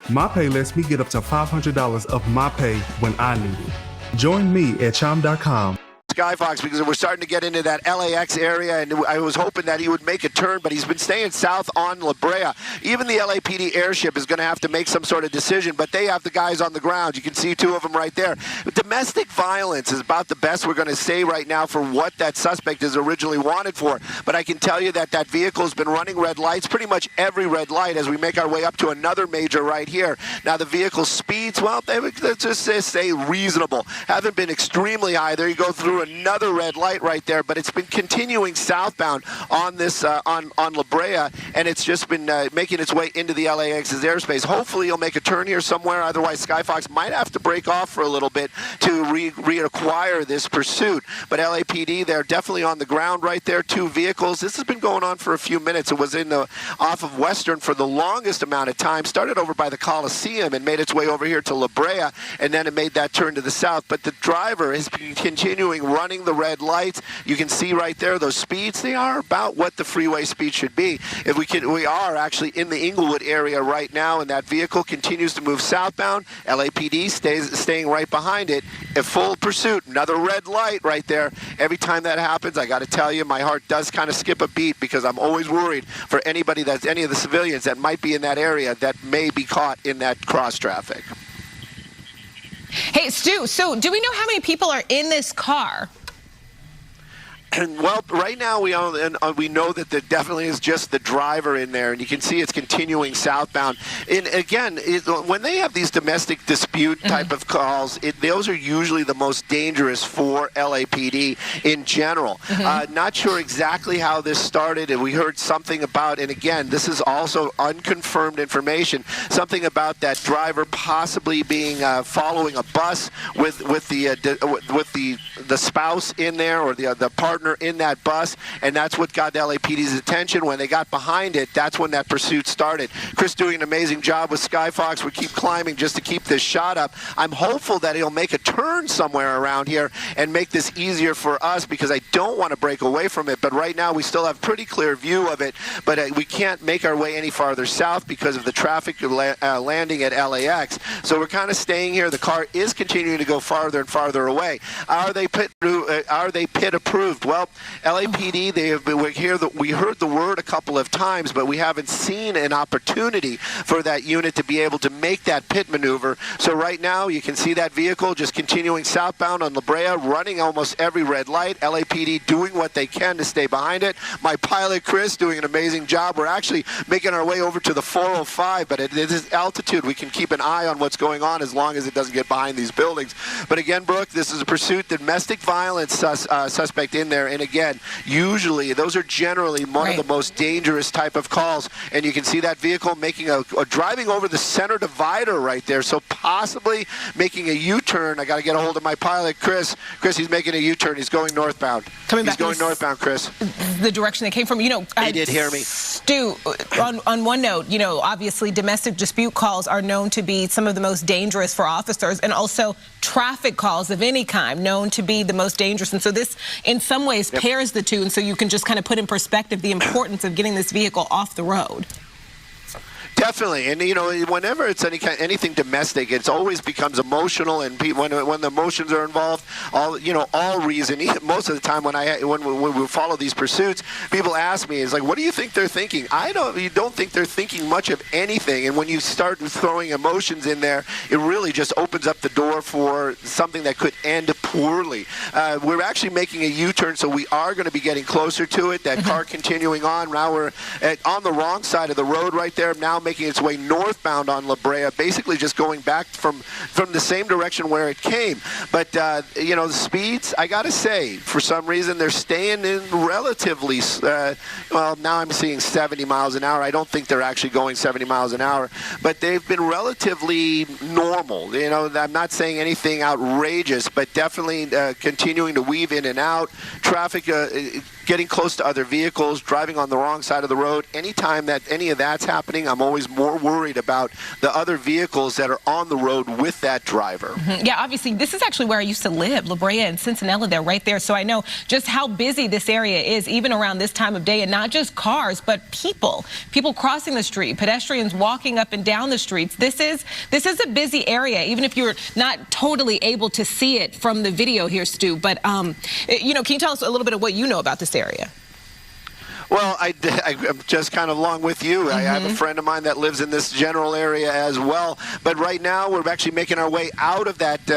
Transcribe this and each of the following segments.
MyPay lets me get up to $500 of my pay when I need it. Join me at Chime.com. Skyfox, because we're starting to get into that LAX area, and I was hoping that he would make a turn, but he's been staying south on La Brea. Even the LAPD airship is going to have to make some sort of decision, but they have the guys on the ground. You can see two of them right there. Domestic violence is about the best we're going to say right now for what that suspect is originally wanted for, but I can tell you that that vehicle has been running red lights, pretty much every red light, as we make our way up to another major right here. Now, the vehicle speeds, well, let's just say reasonable. Haven't been extremely high. There you go through another red light right there, but it's been continuing southbound on this on La Brea, and it's just been making its way into the LAX's airspace. Hopefully he'll make a turn here somewhere, otherwise Skyfox might have to break off for a little bit to reacquire this pursuit. But LAPD, they're definitely on the ground right there, two vehicles. This has been going on for a few minutes. It was off of Western for the longest amount of time, started over by the Coliseum and made its way over here to La Brea, and then it made that turn to the south. But the driver has been continuing running the red lights. You can see right there those speeds. They are about what the freeway speed should be. We are actually in the Inglewood area right now, and that vehicle continues to move southbound. LAPD staying right behind it. In full pursuit. Another red light right there. Every time that happens, I got to tell you, my heart does kind of skip a beat, because I'm always worried for anybody that's any of the civilians that might be in that area that may be caught in that cross traffic. Hey, Stu, so do we know how many people are in this car? Well, right now we know that there definitely is just the driver in there, and you can see it's continuing southbound. And again, when they have these domestic dispute type of calls, those are usually the most dangerous for LAPD in general. Not sure exactly how this started, and we heard something about, and again, this is also unconfirmed information, something about that driver possibly being following a bus with the spouse in there, or the partner in that bus, and that's what got LAPD's attention. When they got behind it, that's when that pursuit started. Chris doing an amazing job with Skyfox. We keep climbing just to keep this shot up. I'm hopeful that he'll make a turn somewhere around here and make this easier for us, because I don't want to break away from it, but right now we still have pretty clear view of it, but we can't make our way any farther south because of the traffic landing at LAX. So we're kind of staying here. The car is continuing to go farther and farther away. Are they pit approved? Well, LAPD, we heard the word a couple of times, but we haven't seen an opportunity for that unit to be able to make that pit maneuver. So right now, you can see that vehicle just continuing southbound on La Brea, running almost every red light. LAPD doing what they can to stay behind it. My pilot, Chris, doing an amazing job. We're actually making our way over to the 405, but at this altitude, we can keep an eye on what's going on as long as it doesn't get behind these buildings. But again, Brooke, this is a pursuit, domestic violence suspect in there. And again, usually those are generally one of the most dangerous type of calls, and you can see that vehicle making a driving over the center divider right there, so possibly making a U-turn. I got to get a hold of my pilot, Chris. Chris, he's making a U-turn. He's going northbound. He's going northbound, Chris. The direction they came from. You know, he did hear me. Stu, on one note, you know, obviously domestic dispute calls are known to be some of the most dangerous for officers, and also traffic calls of any kind known to be the most dangerous. And so this, in some ways, pairs the two, and so you can just kind of put in perspective the importance of getting this vehicle off the road. Definitely, and you know, whenever it's anything domestic, it always becomes emotional, and when the emotions are involved, all reason. Most of the time, when we follow these pursuits, people ask me, "It's like, what do you think they're thinking?" You don't think they're thinking much of anything, and when you start throwing emotions in there, it really just opens up the door for something that could end poorly. We're actually making a U-turn, so we are going to be getting closer to it. That car continuing on. Now we're on the wrong side of the road right there. Now making its way northbound on La Brea, basically just going back from the same direction where it came. But, you know, the speeds, I got to say, for some reason, they're staying in relatively, well, now I'm seeing 70 miles an hour. I don't think they're actually going 70 miles an hour, but they've been relatively normal. You know, I'm not saying anything outrageous, but definitely definitely continuing to weave in and out. Traffic getting close to other vehicles, driving on the wrong side of the road. Anytime that any of that's happening, I'm always more worried about the other vehicles that are on the road with that driver. Yeah, obviously, this is actually where I used to live, La Brea and Cincinnati. They're right there. So I know just how busy this area is, even around this time of day, and not just cars, but people crossing the street, pedestrians walking up and down the streets. This is a busy area, even if you're not totally able to see it from the video here, Stu. But, you know, can you tell us a little bit of what you know about this area? Well, I'm just kind of along with you. I have a friend of mine that lives in this general area as well. But right now, we're actually making our way out of that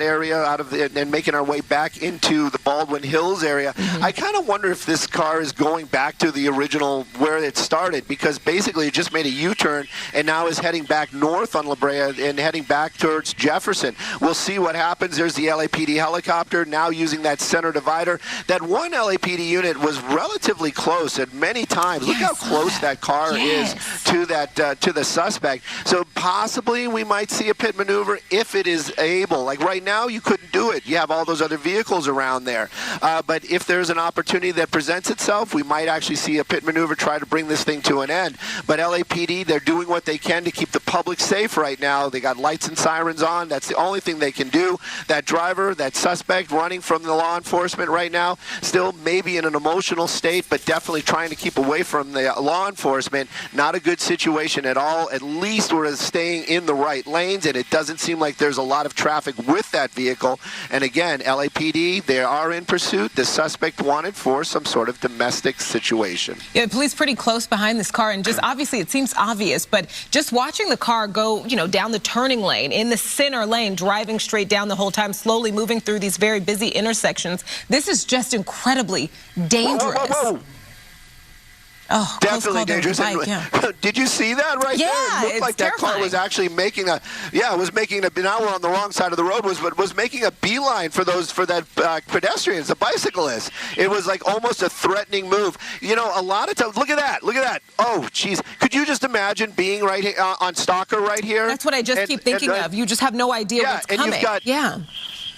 area, and making our way back into the Baldwin Hills area. I kind of wonder if this car is going back to the original where it started, because basically it just made a U-turn and now is heading back north on La Brea and heading back towards Jefferson. We'll see what happens. There's the LAPD helicopter now using that center divider. That one LAPD unit was relatively close at many times. Look how close that car is to that to the suspect. So possibly we might see a pit maneuver if it is able. Like right now, you couldn't do it. You have all those other vehicles around there. But if there's an opportunity that presents itself, we might actually see a pit maneuver try to bring this thing to an end. But LAPD, they're doing what they can to keep the public safe right now. They got lights and sirens on. That's the only thing they can do. That driver, that suspect running from the law enforcement right now, still maybe in an emotional state, but definitely trying to keep away from the law enforcement. Not a good situation at all. At least we're staying in the right lanes, and it doesn't seem like there's a lot of traffic with that vehicle. And again, LAPD, they are in pursuit. The suspect wanted for some sort of domestic situation. Yeah, the police pretty close behind this car, and just obviously it seems obvious, but just watching the car go, you know, down the turning lane, in the center lane, driving straight down the whole time, slowly moving through these very busy intersections, this is just incredibly dangerous. Whoa. Oh, definitely dangerous. Bike, yeah. Did you see that right there? It looked like that car was actually making a, now we're on the wrong side of the road, was making a beeline for that pedestrians, the bicyclists. It was like almost a threatening move. You know, a lot of times, look at that. Oh, geez. Could you just imagine being right here, on Stalker right here? That's what I just keep thinking of. You just have no idea what's coming.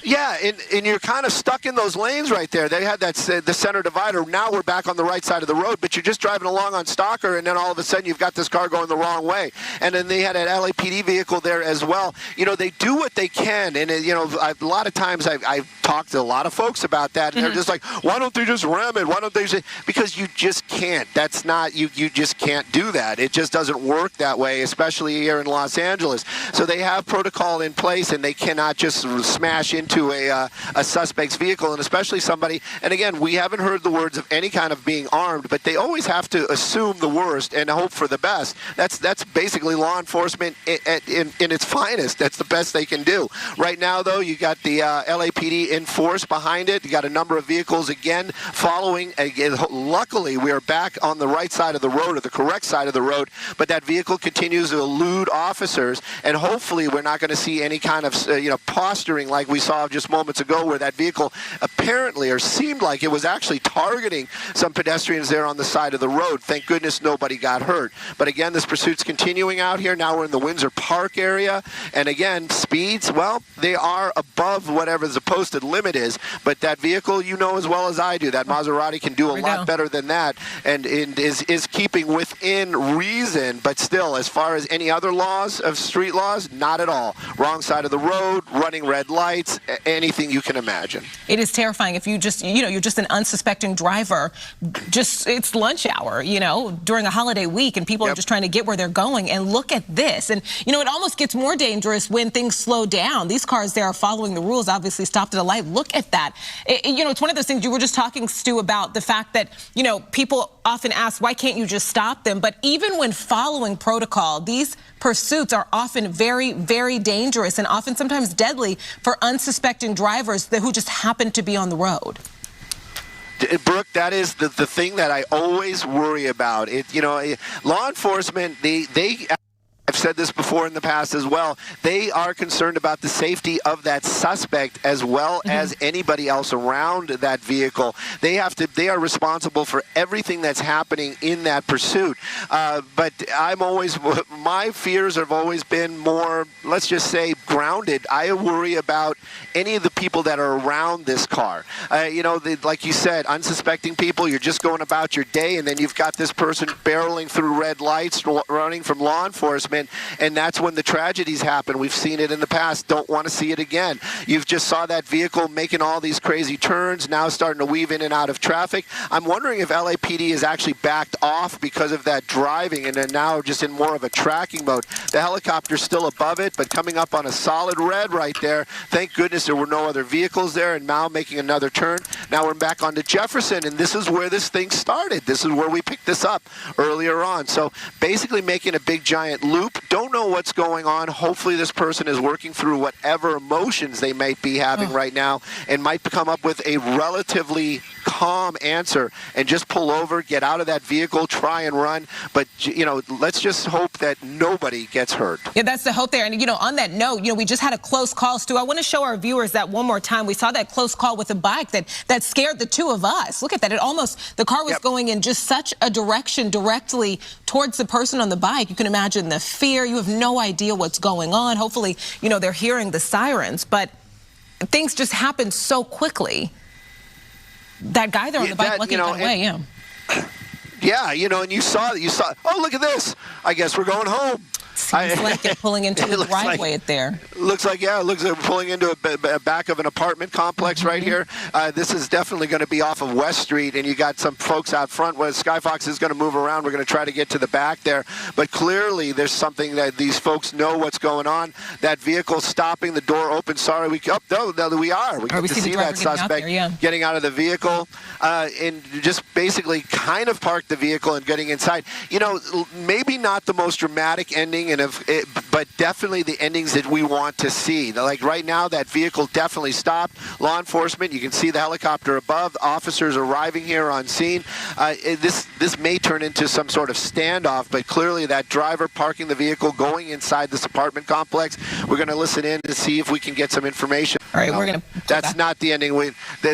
Yeah, and you're kind of stuck in those lanes right there. They had that the center divider. Now we're back on the right side of the road, but you're just driving along on Stalker, and then all of a sudden you've got this car going the wrong way. And then they had an LAPD vehicle there as well. You know, they do what they can, and you know, a lot of times I've talked to a lot of folks about that, and they're just like, why don't they just ram it? Why don't they? Because you just can't. That's not you just can't do that. It just doesn't work that way, especially here in Los Angeles. So they have protocol in place, and they cannot just smash into a suspect's vehicle, and especially somebody, and again, we haven't heard the words of any kind of being armed, but they always have to assume the worst and hope for the best. That's basically law enforcement in its finest. That's the best they can do. Right now, though, you got the LAPD in force behind it. You got a number of vehicles again following. Again, luckily, we are back on the right side of the road, or the correct side of the road, but that vehicle continues to elude officers, and hopefully we're not going to see any kind of posturing like we saw just moments ago, where that vehicle apparently, or seemed like it was actually targeting some pedestrians there on the side of the road. Thank goodness nobody got hurt. But again, this pursuit's continuing out here. Now we're in the Windsor Park area, and again, speeds, well, they are above whatever the posted limit is, but that vehicle, you know as well as I do, that Maserati can do a lot better than that, and is keeping within reason, but still, as far as any other laws of street laws, not at all. Wrong side of the road, running red lights, anything you can imagine. It is terrifying if you just, you're just an unsuspecting driver. Just, it's lunch hour, during a holiday week, and people are just trying to get where they're going. And look at this. And, it almost gets more dangerous when things slow down. These cars there are following the rules, obviously stopped at a light. Look at that. It's one of those things you were just talking, Stu, about the fact that, people often ask, why can't you just stop them? But even when following protocol, these pursuits are often very, very dangerous and often sometimes deadly for unsuspecting drivers who just happen to be on the road. Brooke, that is the thing that I always worry about. Law enforcement, they I've said this before in the past as well. They are concerned about the safety of that suspect as well as anybody else around that vehicle. They are responsible for everything that's happening in that pursuit. But my fears have always been more, let's just say, grounded. I worry about any of the people that are around this car. Like you said, unsuspecting people, you're just going about your day, and then you've got this person barreling through red lights, running from law enforcement. And that's when the tragedies happen. We've seen it in the past. Don't want to see it again. You've just saw that vehicle making all these crazy turns, now starting to weave in and out of traffic. I'm wondering if LAPD is actually backed off because of that driving and then now just in more of a tracking mode. The helicopter's still above it, but coming up on a solid red right there. Thank goodness there were no other vehicles there, and now making another turn. Now we're back onto Jefferson, and this is where this thing started. This is where we picked this up earlier on. So basically making a big giant loop. Don't know what's going on. Hopefully this person is working through whatever emotions they might be having right now and might come up with a relatively calm answer and just pull over, get out of that vehicle, try and run. But, let's just hope that nobody gets hurt. Yeah, that's the hope there. And, on that note, we just had a close call, Stu. I want to show our viewers that one more time. We saw that close call with a bike that scared the two of us. Look at that. The car was going in just such a direction directly towards the person on the bike. You can imagine the fear. You have no idea what's going on. Hopefully, they're hearing the sirens, but things just happen so quickly. That guy there on the bike lucky got away, Yeah, and you saw, oh, look at this. I guess we're going home. Seems like they're pulling into a driveway there. Looks like they're pulling into a back of an apartment complex right here. This is definitely going to be off of West Street, and you got some folks out front. Where Skyfox is going to move around. We're going to try to get to the back there. But clearly there's something that these folks know what's going on. That vehicle stopping, the door open. Sorry, we are. We get to see that suspect getting out of the vehicle and just basically kind of park the vehicle and getting inside. Maybe not the most dramatic ending, but definitely the endings that we want to see. Like right now, that vehicle definitely stopped. Law enforcement, you can see the helicopter above. Officers arriving here on scene. This may turn into some sort of standoff, but clearly that driver parking the vehicle, going inside this apartment complex. We're going to listen in to see if we can get some information. All right, we're going to. That's not the ending.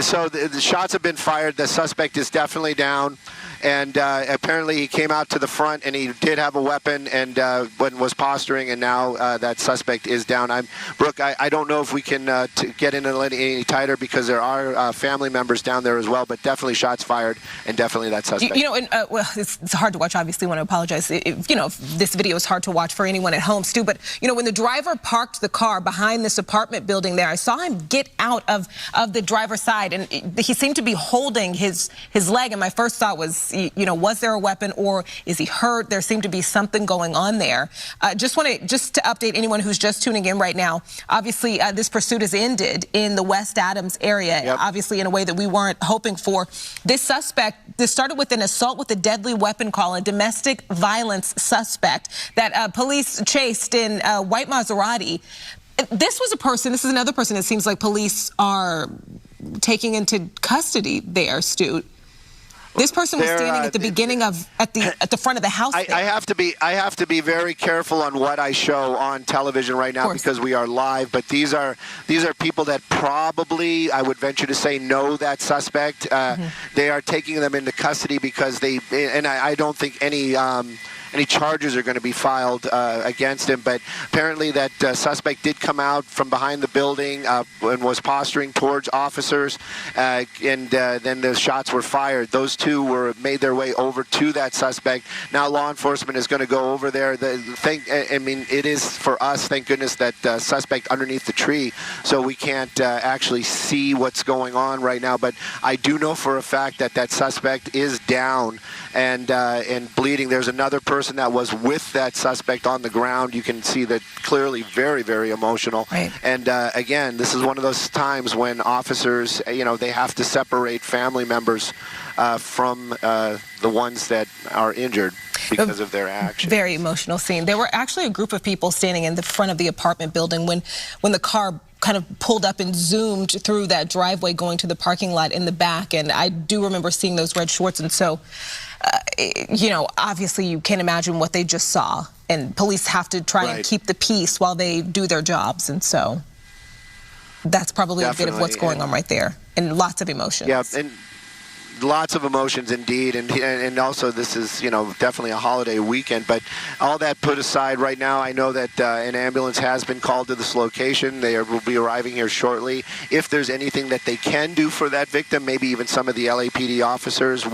So the shots have been fired. The suspect is definitely down. And apparently he came out to the front, and he did have a weapon and was posturing, and now that suspect is down. Brooke, I don't know if we can get in any tighter because there are family members down there as well, but definitely shots fired, and definitely that suspect. Well, it's hard to watch. Obviously, I want to apologize. If this video is hard to watch for anyone at home, Stu, but, when the driver parked the car behind this apartment building there, I saw him get out of the driver's side, and he seemed to be holding his leg, and my first thought was, was there a weapon or is he hurt? There seemed to be something going on there. Just to update anyone who's just tuning in right now. Obviously, this pursuit has ended in the West Adams area, obviously in a way that we weren't hoping for. This started with an assault with a deadly weapon call, a domestic violence suspect that police chased in a white Maserati. This is another person it seems like police are taking into custody there, Stu. This person was standing at the beginning at the front of the house. I have to be very careful on what I show on television right now because we are live. But these are people that probably, I would venture to say, know that suspect. They are taking them into custody because I don't think any charges are going to be filed against him. But apparently that suspect did come out from behind the building and was posturing towards officers, and then the shots were fired. Those two made their way over to that suspect. Now law enforcement is going to go over there. It is for us, thank goodness, that suspect underneath the tree, so we can't actually see what's going on right now. But I do know for a fact that suspect is down and bleeding. There's another person that was with that suspect on the ground. You can see that clearly very, very emotional. Right. And again, this is one of those times when officers, they have to separate family members from the ones that are injured because of their actions. Very emotional scene. There were actually a group of people standing in the front of the apartment building when the car kind of pulled up and zoomed through that driveway going to the parking lot in the back. And I do remember seeing those red shorts. And so, obviously you can't imagine what they just saw. and police have to try and keep the peace while they do their jobs. And so that's probably a bit of what's going on right there, and lots of emotions. Yeah, and lots of emotions indeed, and also this is, you know, definitely a holiday weekend. But all that put aside, right now I know that an ambulance has been called to this location. They will be arriving here shortly. If there's anything that they can do for that victim, maybe even some of the LAPD officers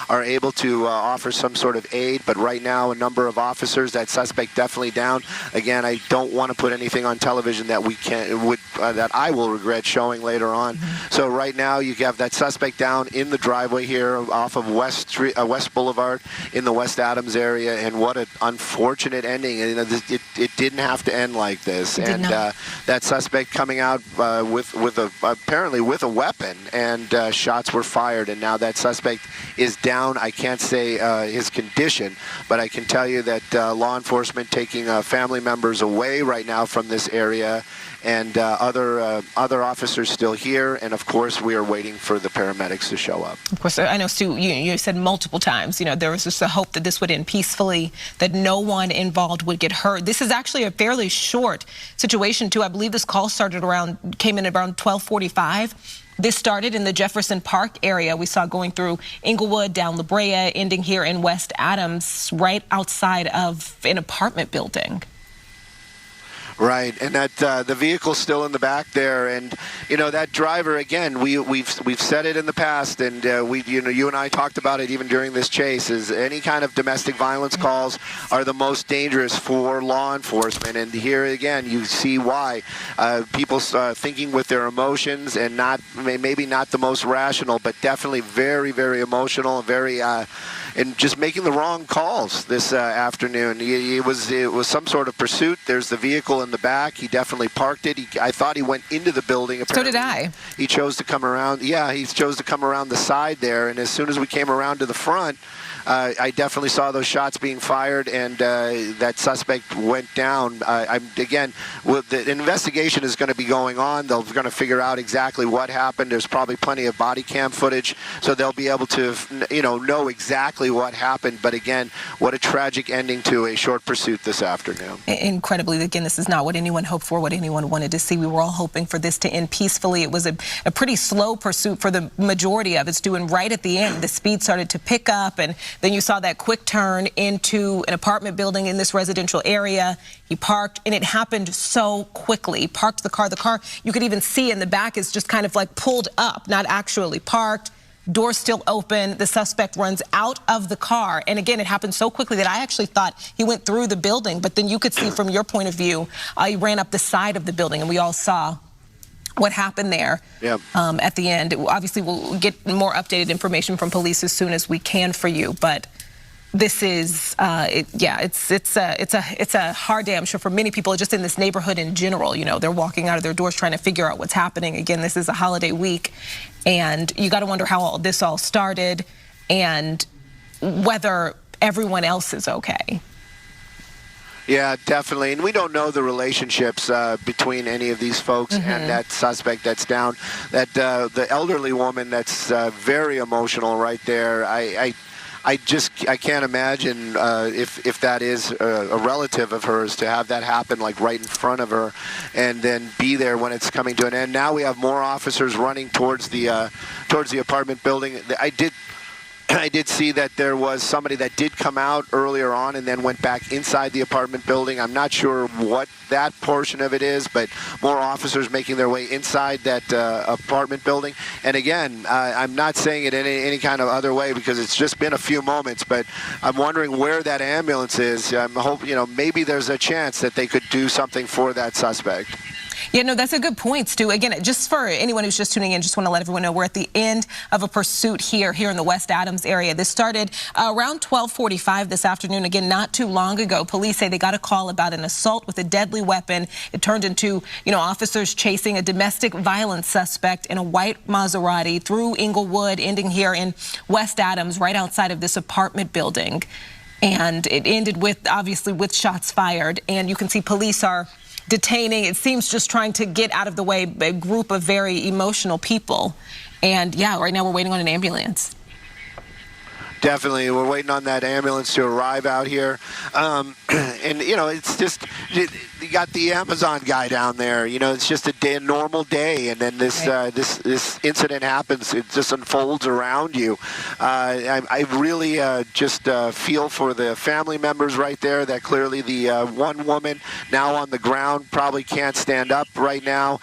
are able to offer some sort of aid. But right now, a number of officers, that suspect definitely down. Again, I don't want to put anything on television that that I will regret showing later on. So right now you have that suspect down in the driveway here off of West Boulevard in the West Adams area, and what an unfortunate ending. You know, it didn't have to end like this. And that suspect coming out apparently with a weapon, and shots were fired, and now that suspect is down. I can't say his condition, but I can tell you that law enforcement taking family members away right now from this area, and other officers still here, and of course we are waiting for the paramedics to show up. Of course, I know, Stu, you said multiple times, you know, there was just a hope that this would end peacefully, that no one involved would get hurt. This is actually a fairly short situation too. I believe this call came in around 12:45. This started in the Jefferson Park area. We saw going through Inglewood, down La Brea, ending here in West Adams, right outside of an apartment building. Right, and that the vehicle's still in the back there, and you know that driver, again, we've said it in the past, and you and I talked about it even during this chase. Is any kind of domestic violence calls are the most dangerous for law enforcement, and here again you see why people thinking with their emotions, and maybe not the most rational, but definitely very, very emotional, and just making the wrong calls this afternoon. It was some sort of pursuit. There's the vehicle in the back. He definitely parked it. I thought he went into the building. Apparently. So did I. He chose to come around. Yeah, he chose to come around the side there. And as soon as we came around to the front, I definitely saw those shots being fired, and that suspect went down. Again, the investigation is going to be going on. They're going to figure out exactly what happened. There's probably plenty of body cam footage, so they'll be able to, know exactly what happened. But again, what a tragic ending to a short pursuit this afternoon. Incredibly, again, this is not what anyone hoped for, what anyone wanted to see. We were all hoping for this to end peacefully. It was a pretty slow pursuit for the majority of it, and right at the end, the speed started to pick up, and then you saw that quick turn into an apartment building in this residential area. He parked, and it happened so quickly. He parked the car. The car, you could even see in the back, is just kind of like pulled up, not actually parked. Door still open. The suspect runs out of the car. And again, it happened so quickly that I actually thought he went through the building. But then you could see from your point of view, he ran up the side of the building, and we all saw what happened there. At the end. Obviously, we'll get more updated information from police as soon as we can for you. But this is, it's a hard day, I'm sure, for many people just in this neighborhood in general. You know, they're walking out of their doors trying to figure out what's happening. Again, this is a holiday week, and you got to wonder how this all started and whether everyone else is okay. Yeah, definitely. And we don't know the relationships between any of these folks and that suspect that's down. That the elderly woman that's very emotional right there. I can't imagine if that is a relative of hers, to have that happen like right in front of her, and then be there when it's coming to an end. Now we have more officers running towards the apartment building. I did see that there was somebody that did come out earlier on and then went back inside the apartment building. I'm not sure what that portion of it is, but more officers making their way inside that apartment building. And again, I'm not saying it in any kind of other way, because it's just been a few moments, but I'm wondering where that ambulance is. I'm hoping, maybe there's a chance that they could do something for that suspect. Yeah, no, that's a good point, Stu. Again, just for anyone who's just tuning in, just want to let everyone know we're at the end of a pursuit here in the West Adams area. This started around 12:45 this afternoon. Again, not too long ago. Police say they got a call about an assault with a deadly weapon. It turned into, officers chasing a domestic violence suspect in a white Maserati through Inglewood, ending here in West Adams, right outside of this apartment building. And it ended obviously with shots fired. And you can see police are detaining, it seems, just trying to get out of the way, a group of very emotional people. And yeah, right now we're waiting on an ambulance. Definitely. We're waiting on that ambulance to arrive out here. And, you know, it's just, you got the Amazon guy down there. You know, it's just a normal day. And then this this incident happens. It just unfolds around you. I really just feel for the family members right there that clearly the one woman now on the ground probably can't stand up right now.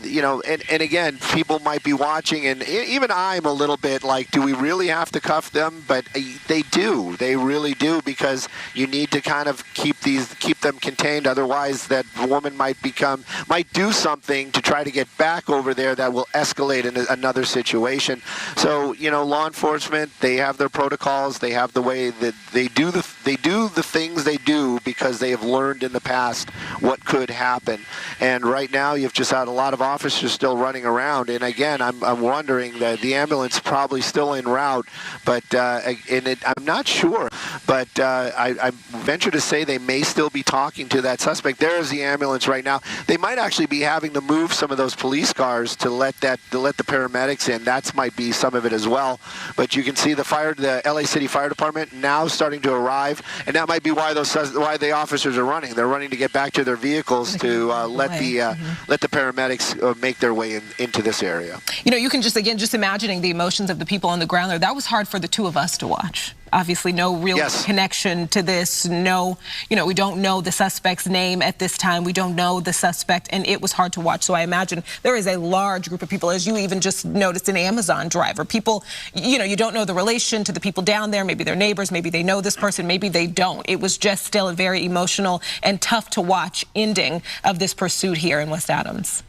You know, and again, people might be watching, and even I'm a little bit like, do we really have to cuff them? But they do. They really do, because you need to kind of keep them contained. Otherwise, that woman might do something to try to get back over there that will escalate in another situation. So, you know, law enforcement, they have their protocols. They have the way that they do the things they do because they have learned in the past what could happen. And right now, you've just had a lot of officers still running around. And again, I'm wondering that the ambulance is probably still en route, but I'm not sure. But I venture to say they may still be talking to that suspect. There is the ambulance right now. They might actually be having to move some of those police cars to let the paramedics in. That might be some of it as well. But you can see the LA City Fire Department now starting to arrive, and that might be why the officers are running. They're running to get back to their vehicles to let the paramedics make their way into this area. You know, you can just imagining the emotions of the people on the ground there. That was hard for the two of us to watch. Obviously, no real connection to this. No, you know, we don't know the suspect's name at this time. We don't know the suspect, and it was hard to watch. So I imagine there is a large group of people, as you even just noticed, an Amazon driver. People, you know, you don't know the relation to the people down there. Maybe they're neighbors. Maybe they know this person. Maybe they don't. It was just still a very emotional and tough to watch ending of this pursuit here in West Adams.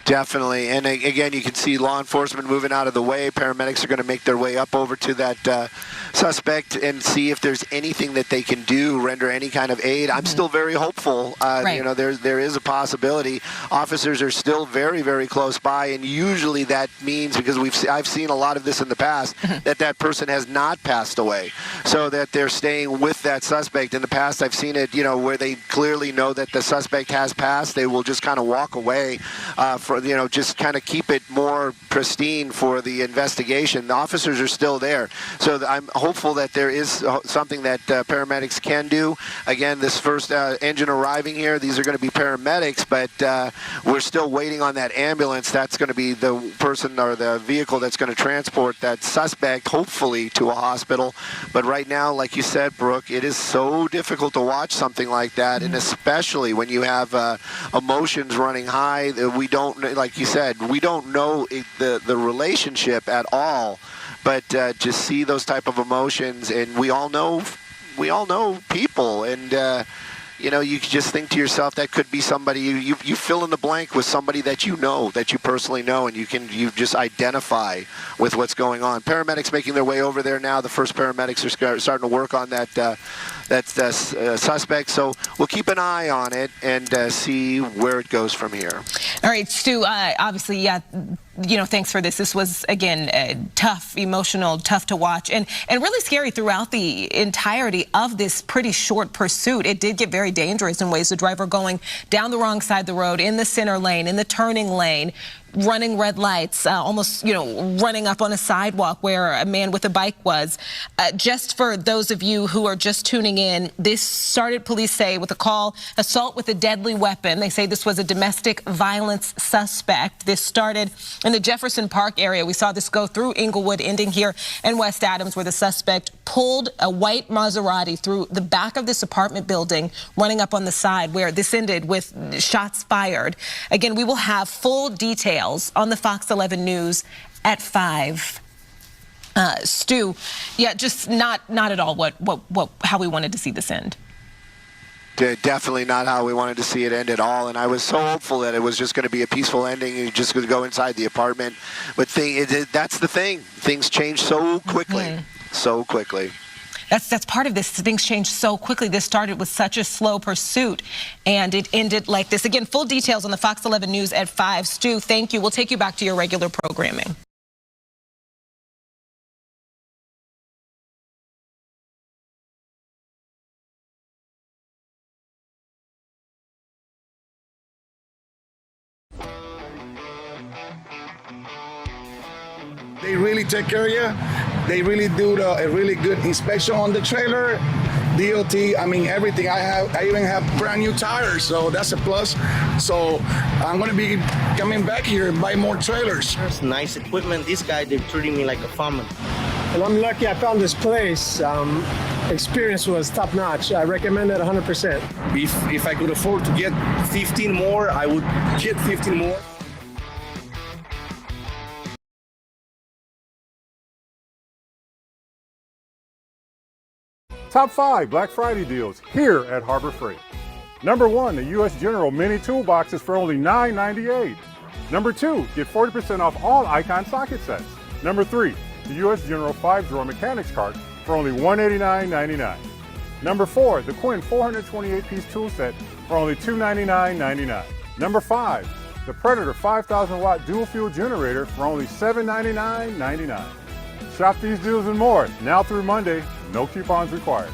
Definitely. And again, you can see law enforcement moving out of the way. Paramedics are going to make their way up over to that suspect and see if there's anything that they can do, render any kind of aid. I'm still very hopeful. You know, there is a possibility. Officers are still very, very close by, and usually that means, because I've seen a lot of this in the past, that person has not passed away, so that they're staying with that suspect. In the past, I've seen it, you know, where they clearly know that the suspect has passed. They will just kind of walk away you know, just kind of keep it more pristine for the investigation. The officers are still there. So I'm hopeful that there is something that paramedics can do. Again, this first engine arriving here, these are going to be paramedics, but we're still waiting on that ambulance. That's going to be the person or the vehicle that's going to transport that suspect, hopefully, to a hospital. But right now, like you said, Brooke, it is so difficult to watch something like that, and especially when you have emotions running high. We don't, like you said, we don't know the relationship at all, but just see those type of emotions, and we all know people, and you know, you just think to yourself, that could be somebody, you fill in the blank with somebody that you know, that you personally know, and you just identify with what's going on. Paramedics making their way over there now. The first paramedics are starting to work on that suspect, so we'll keep an eye on it and see where it goes from here. All right, Stu, obviously, you know, thanks for this. This was, again, tough, emotional, tough to watch, and really scary throughout the entirety of this pretty short pursuit. It did get very dangerous in ways. The driver going down the wrong side of the road, in the center lane, in the turning lane, running red lights, almost, you know, running up on a sidewalk where a man with a bike was. Just for those of you who are just tuning in, this started, police say, with a call, assault with a deadly weapon. They say this was a domestic violence suspect. This started in the Jefferson Park area. We saw this go through Inglewood, ending here in West Adams, where the suspect pulled a white Maserati through the back of this apartment building, running up on the side, where this ended with shots fired. Again, we will have full details on the Fox 11 News at 5. Stu, yeah, just not at all how we wanted to see this end. Definitely not how we wanted to see it end at all, and I was so hopeful that it was just going to be a peaceful ending and just going to go inside the apartment. But that's the thing. Things change so quickly, so quickly. That's part of this. Things change so quickly. This started with such a slow pursuit, and it ended like this. Again, full details on the Fox 11 News at 5. Stu, thank you. We'll take you back to your regular programming. They really take care of you. They really do a really good inspection on the trailer. DOT, I mean everything. I even have brand new tires, so that's a plus. So I'm gonna be coming back here and buy more trailers. There's nice equipment. These guys, they're treating me like a farmer. Well, I'm lucky I found this place. Experience was top notch. I recommend it 100%. If I could afford to get 15 more, I would get 15 more. Top 5 Black Friday deals here at Harbor Freight. Number 1, the U.S. General Mini Toolboxes for only $9.98. Number 2, get 40% off all Icon socket sets. Number 3, the U.S. General 5-drawer mechanics cart for only $189.99. Number 4, the Quinn 428-piece tool set for only $299.99. Number 5, the Predator 5,000-watt dual fuel generator for only $799.99. Shop these deals and more now through Monday. No coupons required.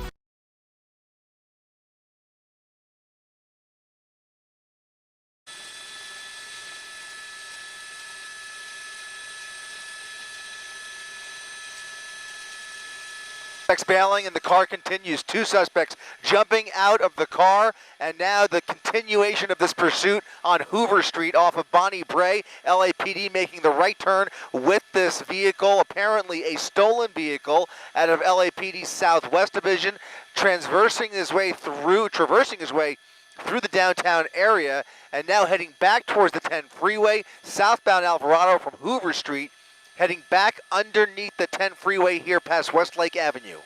Suspects bailing and the car continues. 2 suspects jumping out of the car, and now the continuation of this pursuit on Hoover Street off of Bonnie Bray. LAPD making the right turn with this vehicle, apparently a stolen vehicle out of LAPD's Southwest Division, traversing his way through the downtown area, and now heading back towards the 10 freeway, southbound Alvarado from Hoover Street, heading back underneath the 10 freeway here past Westlake Avenue.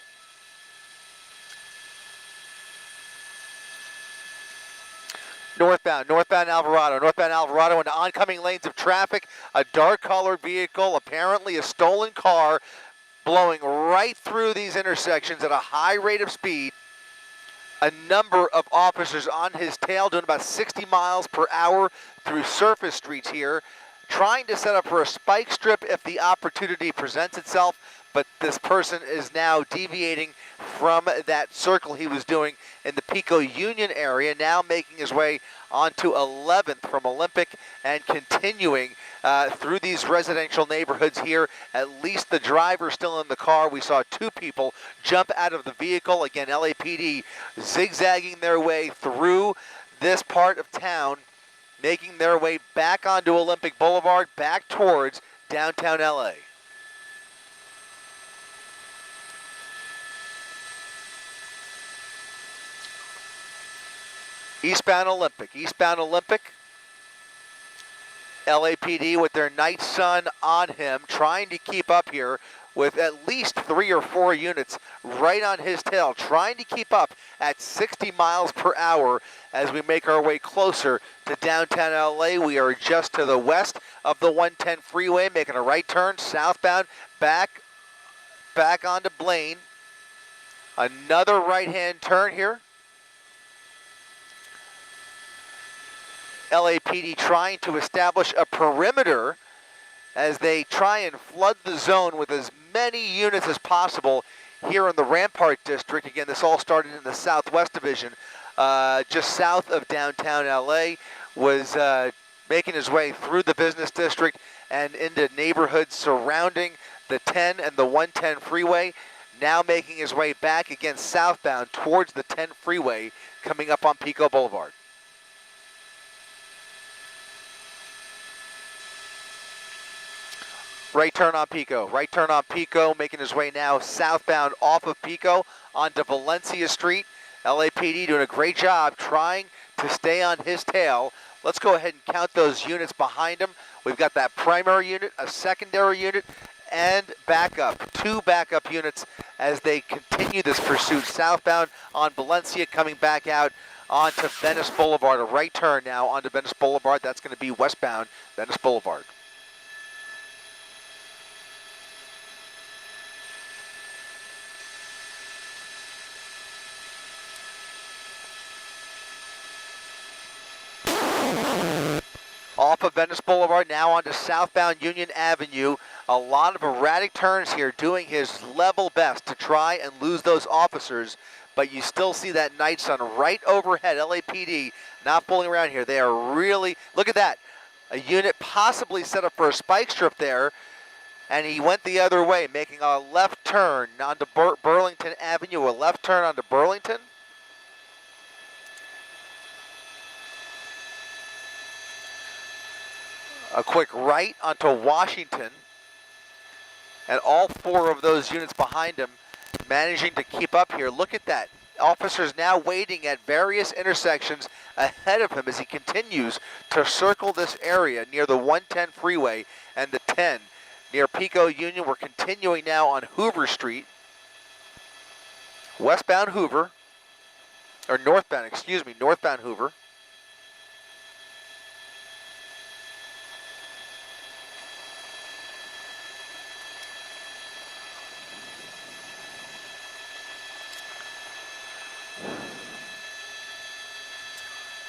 Northbound Alvarado into oncoming lanes of traffic. A dark-colored vehicle, apparently a stolen car, blowing right through these intersections at a high rate of speed. A number of officers on his tail doing about 60 miles per hour through surface streets here, trying to set up for a spike strip if the opportunity presents itself, but this person is now deviating from that circle he was doing in the Pico Union area, now making his way onto 11th from Olympic and continuing through these residential neighborhoods here. At least the driver still in the car. We saw 2 people jump out of the vehicle. Again, LAPD zigzagging their way through this part of town, making their way back onto Olympic Boulevard, back towards downtown LA. Eastbound Olympic. LAPD with their night sun on him, trying to keep up here with at least 3 or 4 units right on his tail, trying to keep up at 60 miles per hour as we make our way closer to downtown LA. We are just to the west of the 110 freeway, making a right turn southbound, back onto Blaine. Another right-hand turn here. LAPD trying to establish a perimeter as they try and flood the zone with as many units as possible here in the Rampart District. Again, this all started in the Southwest Division, just south of downtown LA, was making his way through the business district and into neighborhoods surrounding the 10 and the 110 freeway, now making his way back again southbound towards the 10 freeway coming up on Pico Boulevard. Right turn on Pico, making his way now southbound off of Pico onto Valencia Street. LAPD doing a great job trying to stay on his tail. Let's go ahead and count those units behind him. We've got that primary unit, a secondary unit, and backup. 2 backup units as they continue this pursuit southbound on Valencia, coming back out onto Venice Boulevard. A right turn now onto Venice Boulevard. That's going to be westbound Venice Boulevard. Off of Venice Boulevard, now onto southbound Union Avenue. A lot of erratic turns here, doing his level best to try and lose those officers, but you still see that night sun right overhead. LAPD not fooling around here. They are really, look at that. A unit possibly set up for a spike strip there, and he went the other way, making a left turn onto Burlington Avenue, a left turn onto Burlington. A quick right onto Washington. And all 4 of those units behind him managing to keep up here. Look at that. Officers now waiting at various intersections ahead of him as he continues to circle this area near the 110 freeway and the 10 near Pico Union. We're continuing now on Hoover Street, westbound Hoover, or northbound, excuse me, northbound Hoover.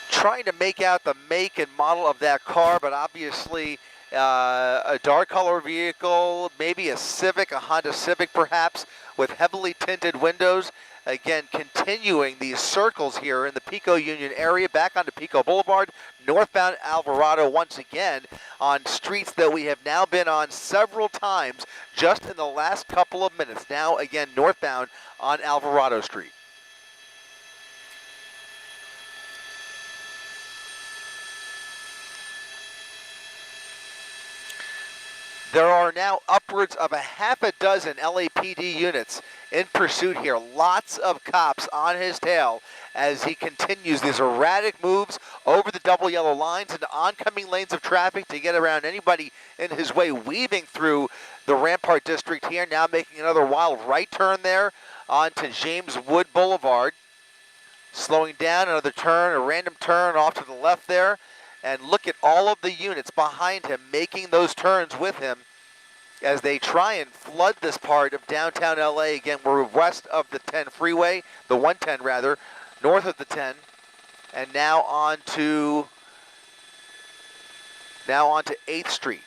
Trying to make out the make and model of that car, but obviously a dark color vehicle, maybe a Civic, a Honda Civic perhaps, with heavily tinted windows. Again, continuing these circles here in the Pico Union area, back onto Pico Boulevard, northbound Alvarado once again on streets that we have now been on several times just in the last couple of minutes. Now again, northbound on Alvarado Street. There are now upwards of a half a dozen LAPD units in pursuit here. Lots of cops on his tail as he continues these erratic moves over the double yellow lines into oncoming lanes of traffic to get around anybody in his way, weaving through the Rampart District here, now making another wild right turn there onto James Wood Boulevard. Slowing down, another turn, a random turn off to the left there. And look at all of the units behind him making those turns with him as they try and flood this part of downtown LA. Again, we're west of the 10 freeway, the 110 rather, north of the 10, and now on to 8th Street.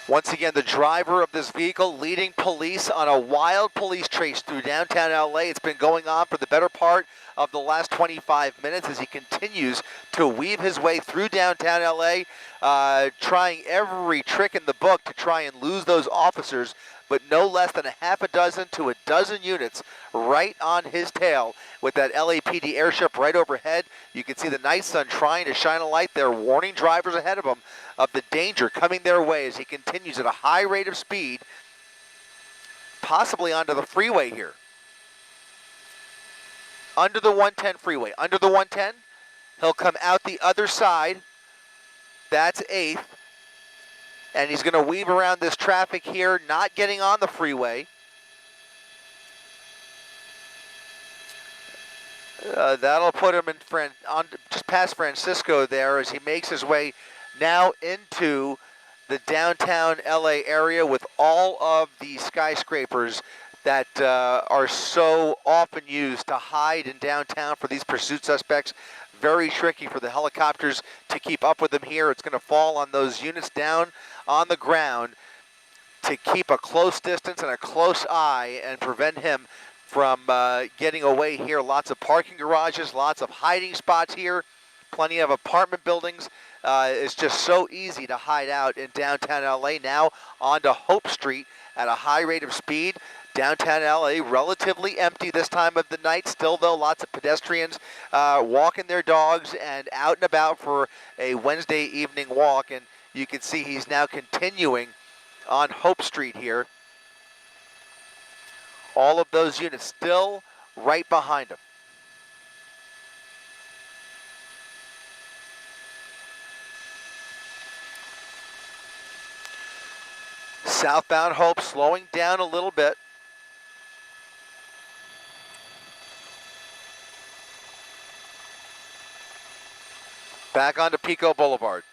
Once again, the driver of this vehicle leading police on a wild police chase through downtown LA. It's been going on for the better part of the last 25 minutes as he continues to weave his way through downtown LA, trying every trick in the book to try and lose those officers, but no less than a half a dozen to a dozen units right on his tail with that LAPD airship right overhead. You can see the night sun trying to shine a light there, warning drivers ahead of him of the danger coming their way as he continues at a high rate of speed, possibly onto the freeway here. Under the 110 freeway, under the 110, he'll come out the other side. That's 8th. And he's going to weave around this traffic here, not getting on the freeway. That'll put him in just past Francisco there as he makes his way now into the downtown LA area with all of the skyscrapers that are so often used to hide in downtown for these pursuit suspects. Very tricky for the helicopters to keep up with them here. It's going to fall on those units down on the ground to keep a close distance and a close eye and prevent him from getting away here. Lots of parking garages, lots of hiding spots here, plenty of apartment buildings. It's just so easy to hide out in downtown LA. Now onto Hope Street at a high rate of speed. Downtown LA relatively empty this time of the night. Still, though, lots of pedestrians walking their dogs and out and about for a Wednesday evening walk. And you can see he's now continuing on Hope Street here. All of those units still right behind him. Southbound Hope slowing down a little bit. Back onto Pico Boulevard.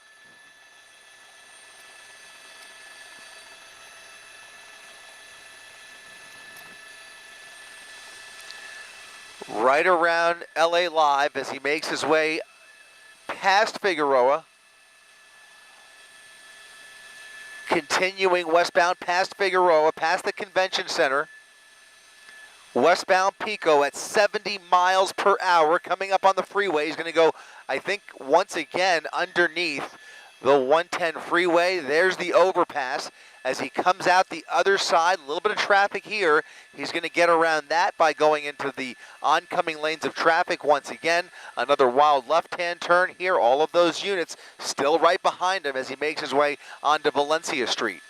Right around LA Live as he makes his way past Figueroa. Continuing westbound past Figueroa, past the convention center. Westbound Pico at 70 miles per hour coming up on the freeway. He's going to go, I think, once again underneath the 110 freeway. There's the overpass. As he comes out the other side, a little bit of traffic here. He's going to get around that by going into the oncoming lanes of traffic once again. Another wild left-hand turn here. All of those units still right behind him as he makes his way onto Valencia Street.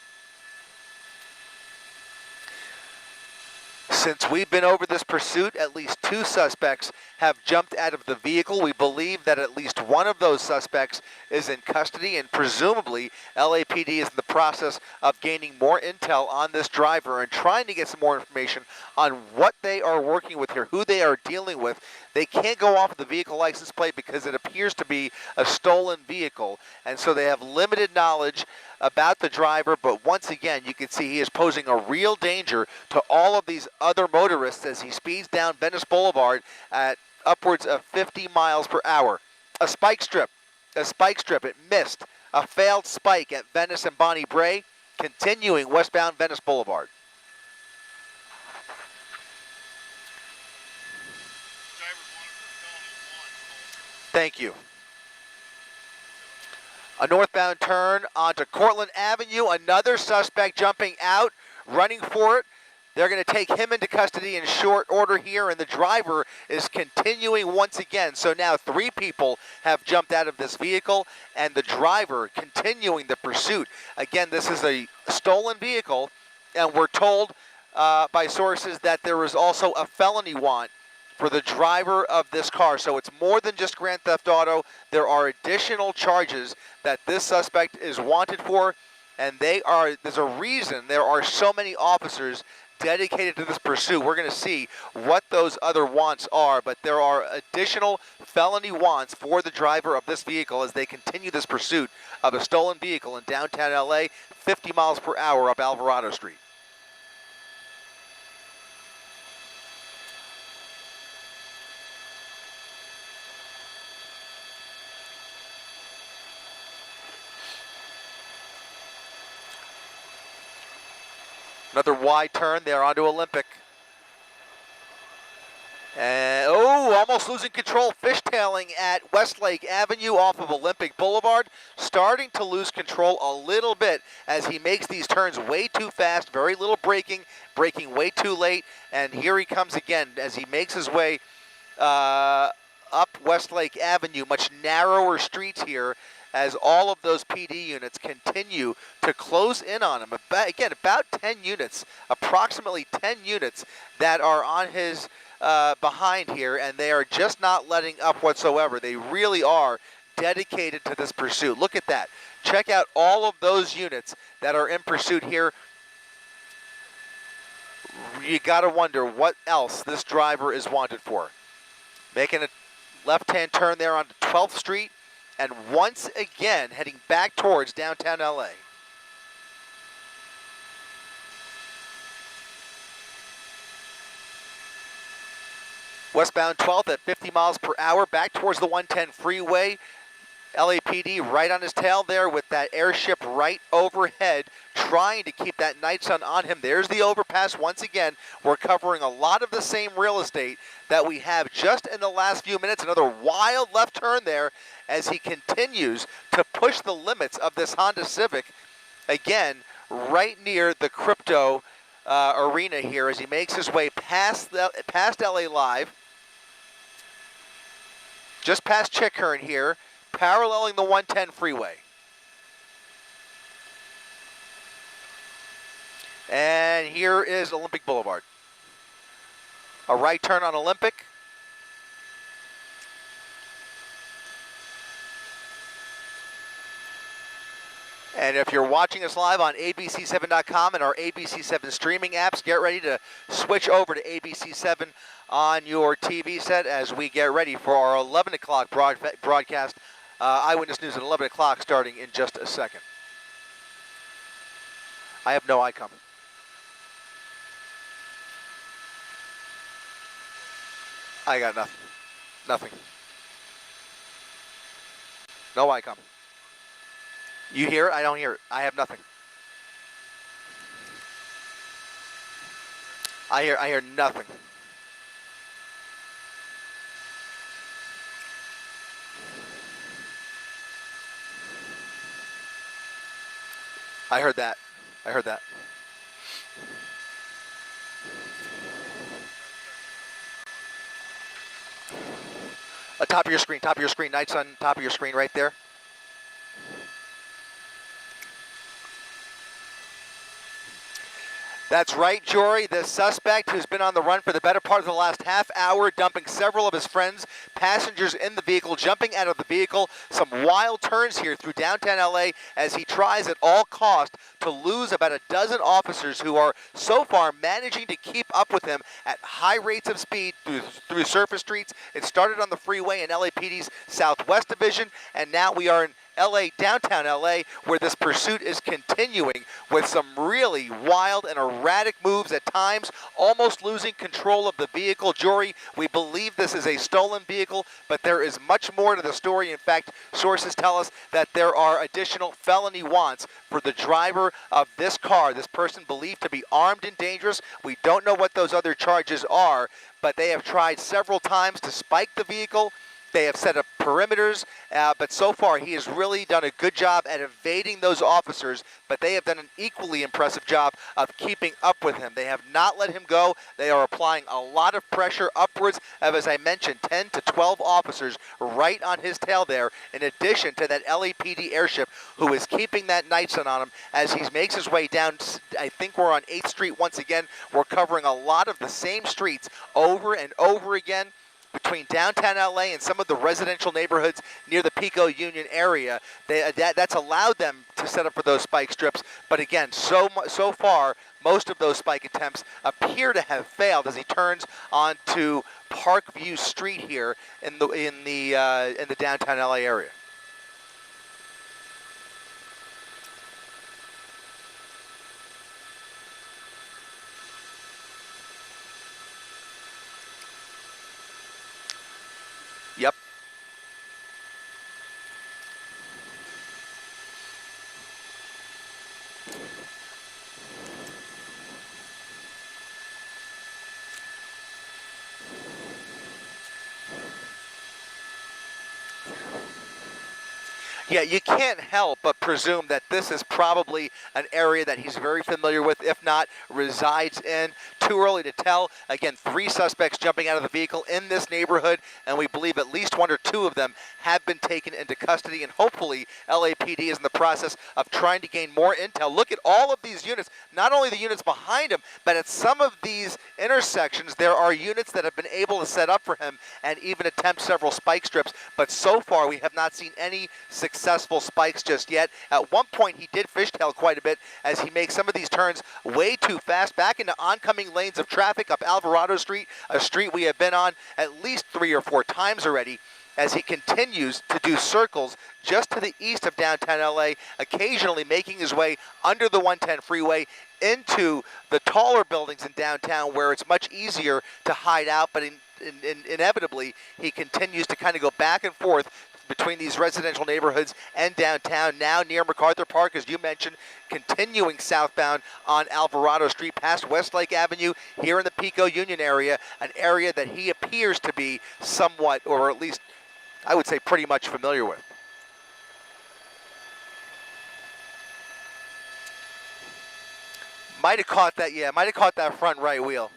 Since we've been over this pursuit, at least 2 suspects have jumped out of the vehicle. We believe that at least one of those suspects is in custody, and presumably LAPD is in the process of gaining more intel on this driver and trying to get some more information on what they are working with here, who they are dealing with. They can't go off of the vehicle license plate because it appears to be a stolen vehicle, and so they have limited knowledge about the driver, but once again, you can see he is posing a real danger to all of these other motorists as he speeds down Venice Boulevard at upwards of 50 miles per hour. A spike strip, it missed. A failed spike at Venice and Bonnie Bray, continuing westbound Venice Boulevard. Thank you. A northbound turn onto Cortland Avenue. Another suspect jumping out, running for it. They're going to take him into custody in short order here, and the driver is continuing once again. So now 3 people have jumped out of this vehicle, and the driver continuing the pursuit. Again, this is a stolen vehicle, and we're told by sources that there is also a felony warrant for the driver of this car. So it's more than just Grand Theft Auto. There are additional charges that this suspect is wanted for, and there's a reason there are so many officers dedicated to this pursuit. We're going to see what those other wants are, but there are additional felony wants for the driver of this vehicle as they continue this pursuit of a stolen vehicle in downtown LA, 50 miles per hour up Alvarado Street. Another wide turn there onto Olympic. And, almost losing control, fishtailing at Westlake Avenue off of Olympic Boulevard. Starting to lose control a little bit as he makes these turns way too fast, very little braking way too late. And here he comes again as he makes his way up Westlake Avenue, much narrower streets here, as all of those PD units continue to close in on him. About 10 units, approximately 10 units that are on his behind here, and they are just not letting up whatsoever. They really are dedicated to this pursuit. Look at that. Check out all of those units that are in pursuit here. You got to wonder what else this driver is wanted for. Making a left-hand turn there onto 12th Street, and once again heading back towards downtown LA. Westbound 12th at 50 miles per hour, back towards the 110 freeway. LAPD right on his tail there with that airship right overhead, trying to keep that night sun on him. There's the overpass once again. We're covering a lot of the same real estate that we have just in the last few minutes. Another wild left turn there as he continues to push the limits of this Honda Civic. Again, right near the crypto arena here as he makes his way past LA Live, just past Chickern here, paralleling the 110 freeway. And here is Olympic Boulevard. A right turn on Olympic. And if you're watching us live on ABC7.com and our ABC7 streaming apps, get ready to switch over to ABC7 on your TV set as we get ready for our 11 o'clock broadcast. Eyewitness News at 11 o'clock starting in just a second. I have no ICOM. I got nothing. Nothing. No ICOM. You hear it? I don't hear it. I have nothing. I hear nothing. I heard that. I heard that. Top of your screen, Nights on top of your screen right there. That's right, Jory. The suspect who's been on the run for the better part of the last half hour, dumping several of his friends, passengers in the vehicle, jumping out of the vehicle. Some wild turns here through downtown LA as he tries at all cost to lose about a dozen officers who are so far managing to keep up with him at high rates of speed through surface streets. It started on the freeway in LAPD's Southwest Division, and now we are in LA, downtown LA, where this pursuit is continuing with some really wild and erratic moves at times, almost losing control of the vehicle. Jory, we believe this is a stolen vehicle, but there is much more to the story. In fact, sources tell us that there are additional felony warrants for the driver of this car, this person believed to be armed and dangerous. We don't know what those other charges are, but they have tried several times to spike the vehicle. They have set up perimeters, but so far he has really done a good job at evading those officers, but they have done an equally impressive job of keeping up with him. They have not let him go. They are applying a lot of pressure upwards of, as I mentioned, 10 to 12 officers right on his tail there, in addition to that LAPD airship who is keeping that night sun on him as he makes his way down. I think we're on 8th Street once again. We're covering a lot of the same streets over and over again between downtown LA and some of the residential neighborhoods near the Pico Union area. That's allowed them to set up for those spike strips. But again, so far, most of those spike attempts appear to have failed as he turns onto Parkview Street here in the downtown LA area. Yep. Yeah, you can't help but presume that this is probably an area that he's very familiar with, if not resides in. Too early to tell. Again, 3 suspects jumping out of the vehicle in this neighborhood, and we believe at least 1 or 2 of them have been taken into custody, and hopefully LAPD is in the process of trying to gain more intel. Look at all of these units, not only the units behind him, but at some of these intersections, there are units that have been able to set up for him and even attempt several spike strips, but so far we have not seen any successful spikes just yet. At one point, he did fishtail quite a bit as he makes some of these turns way too fast back into oncoming lanes of traffic up Alvarado Street, a street we have been on at least 3 or 4 times already, as he continues to do circles just to the east of downtown LA, occasionally making his way under the 110 freeway into the taller buildings in downtown where it's much easier to hide out, but inevitably he continues to kind of go back and forth between these residential neighborhoods and downtown, now near MacArthur Park, as you mentioned, continuing southbound on Alvarado Street past Westlake Avenue here in the Pico Union area, an area that he appears to be somewhat, or at least I would say pretty much familiar with. Might have caught that, yeah, might have caught that front right wheel.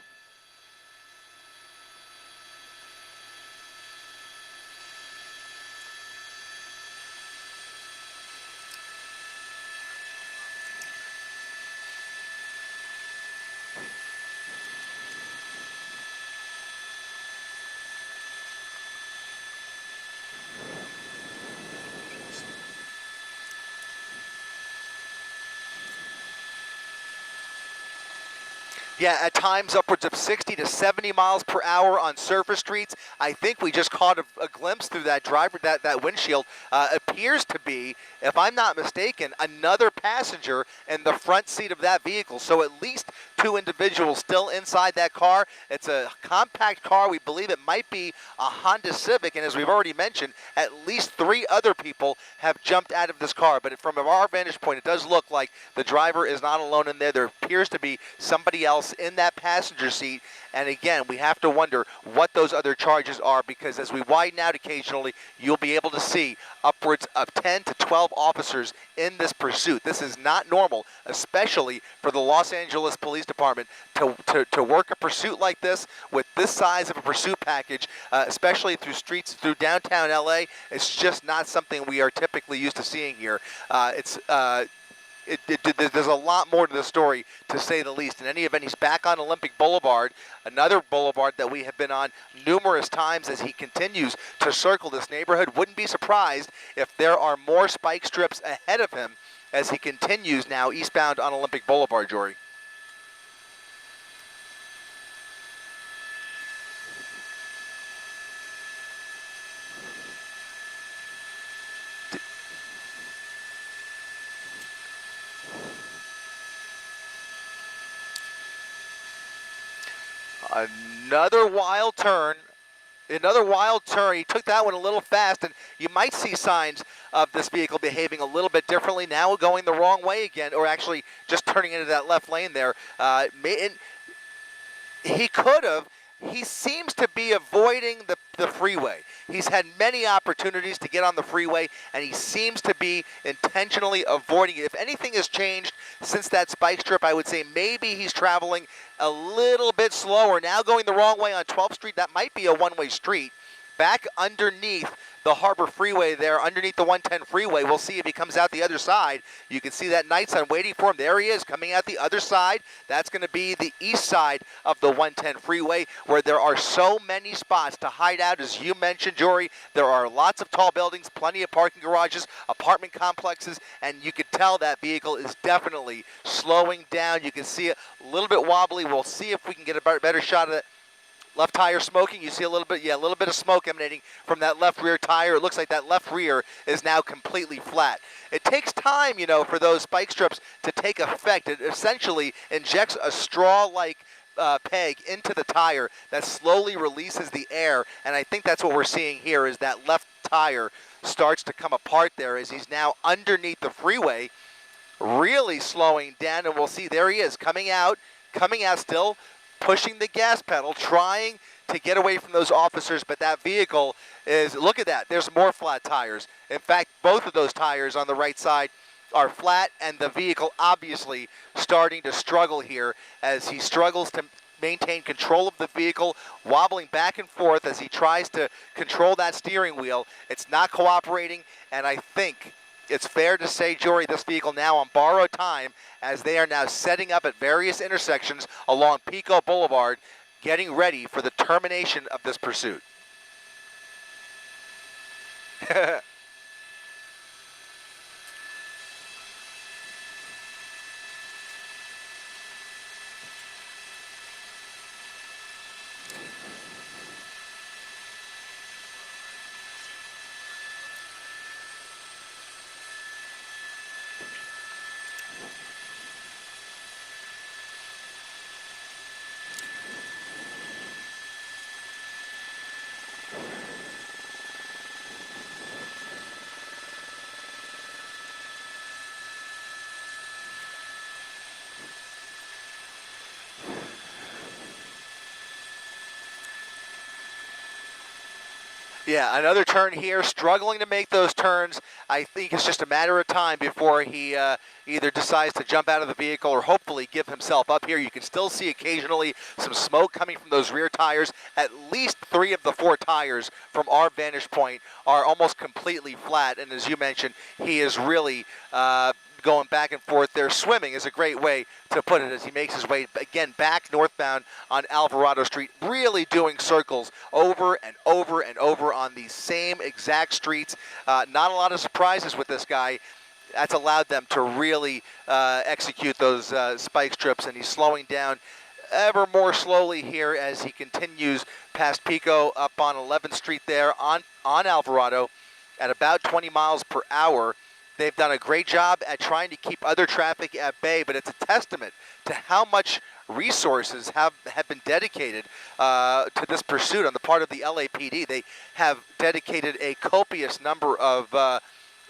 Yeah, at times upwards of 60 to 70 miles per hour on surface streets. I think we just caught a glimpse through that driver, that windshield. Appears to be, if I'm not mistaken, another passenger in the front seat of that vehicle. So at least 2 individuals still inside that car. It's a compact car. We believe it might be a Honda Civic. And as we've already mentioned, at least 3 other people have jumped out of this car. But from our vantage point, it does look like the driver is not alone in there. There appears to be somebody else in that that passenger seat. And again, we have to wonder what those other charges are, because as we widen out occasionally, you'll be able to see upwards of 10 to 12 officers in this pursuit. This is not normal, especially for the Los Angeles Police Department to work a pursuit like this with this size of a pursuit package, especially through streets, through downtown LA. It's just not something we are typically used to seeing here. There's a lot more to the story, to say the least. In any event, he's back on Olympic Boulevard, another boulevard that we have been on numerous times as he continues to circle this neighborhood. Wouldn't be surprised if there are more spike strips ahead of him as he continues now eastbound on Olympic Boulevard, Jory. Another wild turn. He took that one a little fast, and you might see signs of this vehicle behaving a little bit differently now, going the wrong way again, or actually just turning into that left lane there. He seems to be avoiding the freeway. He's had many opportunities to get on the freeway, and he seems to be intentionally avoiding it. If anything has changed since that spike strip, I would say maybe he's traveling a little bit slower. Now going the wrong way on 12th Street. That might be a one-way street. Back underneath the Harbor Freeway there, underneath the 110 freeway. We'll see if he comes out the other side. You can see that night sun waiting for him. There he is, coming out the other side. That's going to be the east side of the 110 freeway, where there are so many spots to hide out. As you mentioned, Jory, there are lots of tall buildings, plenty of parking garages, apartment complexes, and you can tell that vehicle is definitely slowing down. You can see it a little bit wobbly. We'll see if we can get a better shot of it. Left tire smoking. You see a little bit of smoke emanating from that left rear tire. It looks like that left rear is now completely flat. It takes time, for those spike strips to take effect. It essentially injects a straw-like peg into the tire that slowly releases the air, and I think that's what we're seeing here, is that left tire starts to come apart there as he's now underneath the freeway, really slowing down, and we'll see there he is coming out still, pushing the gas pedal, trying to get away from those officers, but that vehicle is, look at that, there's more flat tires. In fact, both of those tires on the right side are flat, and the vehicle obviously starting to struggle here as he struggles to maintain control of the vehicle, wobbling back and forth as he tries to control that steering wheel. It's not cooperating, and I think it's fair to say, Jory, this vehicle now on borrowed time as they are now setting up at various intersections along Pico Boulevard, getting ready for the termination of this pursuit. Yeah, another turn here, struggling to make those turns. I think it's just a matter of time before he either decides to jump out of the vehicle or hopefully give himself up here. You can still see occasionally some smoke coming from those rear tires. At least 3 of the 4 tires from our vantage point are almost completely flat. And as you mentioned, he is really going back and forth there. Swimming is a great way to put it as he makes his way again back northbound on Alvarado Street, really doing circles over and over and over on these same exact streets. Not a lot of surprises with this guy. That's allowed them to really execute those spike strips, and he's slowing down ever more slowly here as he continues past Pico up on 11th Street there on Alvarado at about 20 miles per hour. They've done a great job at trying to keep other traffic at bay, but it's a testament to how much resources have been dedicated to this pursuit on the part of the LAPD. They have dedicated a copious number of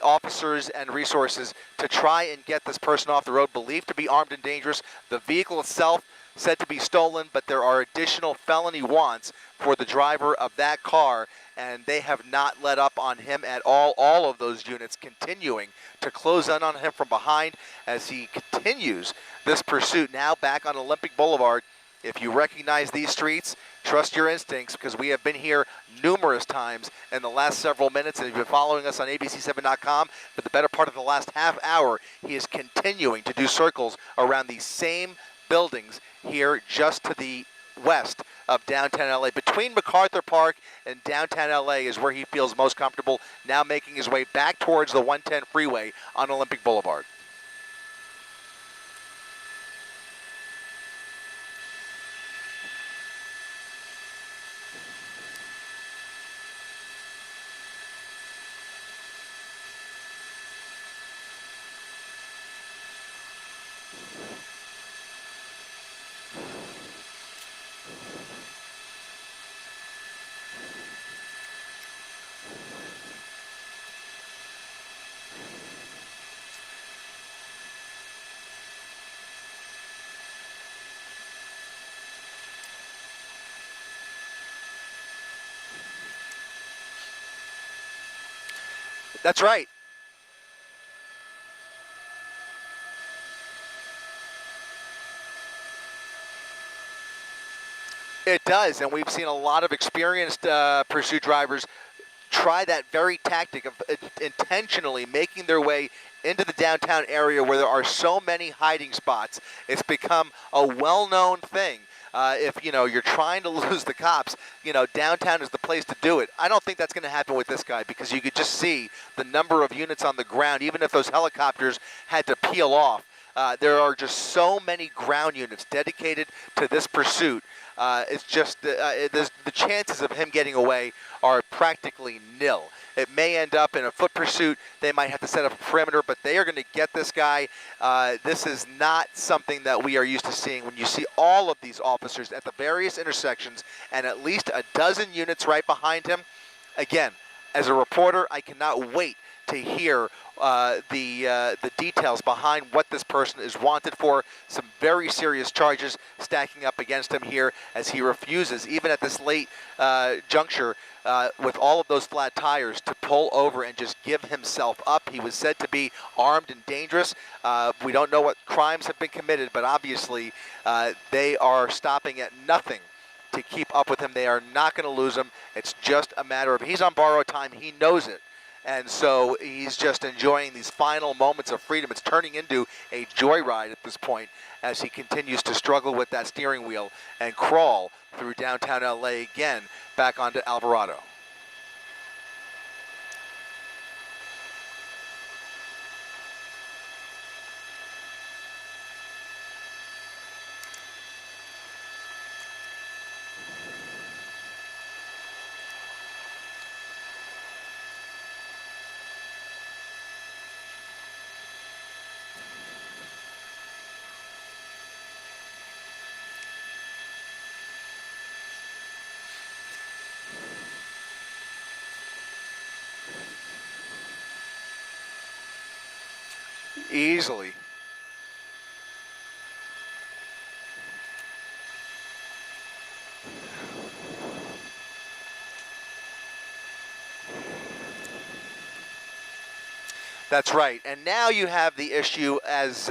officers and resources to try and get this person off the road, believed to be armed and dangerous. The vehicle itself said to be stolen, but there are additional felony warrants for the driver of that car, and they have not let up on him at all. All of those units continuing to close in on him from behind as he continues this pursuit now back on Olympic Boulevard. If you recognize these streets, trust your instincts, because we have been here numerous times in the last several minutes, and if you've been following us on ABC7.com for the better part of the last half hour, he is continuing to do circles around these same buildings here just to the west of downtown LA. Between MacArthur Park and downtown LA is where he feels most comfortable, now making his way back towards the 110 freeway on Olympic Boulevard. That's right. It does, and we've seen a lot of experienced pursuit drivers try that very tactic of intentionally making their way into the downtown area where there are so many hiding spots. It's become a well-known thing. If you're trying to lose the cops, downtown is the place to do it. I don't think that's going to happen with this guy, because you could just see the number of units on the ground. Even if those helicopters had to peel off, there are just so many ground units dedicated to this pursuit. It's just the chances of him getting away are practically nil. It may end up in a foot pursuit. They might have to set up a perimeter, but they are going to get this guy. This is not something that we are used to seeing. When you see all of these officers at the various intersections and at least a dozen units right behind him, again, as a reporter, I cannot wait to hear the details behind what this person is wanted for. Some very serious charges stacking up against him here as he refuses, even at this late juncture, with all of those flat tires, to pull over and just give himself up. He was said to be armed and dangerous. We don't know what crimes have been committed, but obviously they are stopping at nothing to keep up with him. They are not going to lose him. It's just a matter of, he's on borrowed time. He knows it. And so he's just enjoying these final moments of freedom. It's turning into a joyride at this point as he continues to struggle with that steering wheel and crawl through downtown LA again back onto Alvarado. Easily. That's right. And now you have the issue as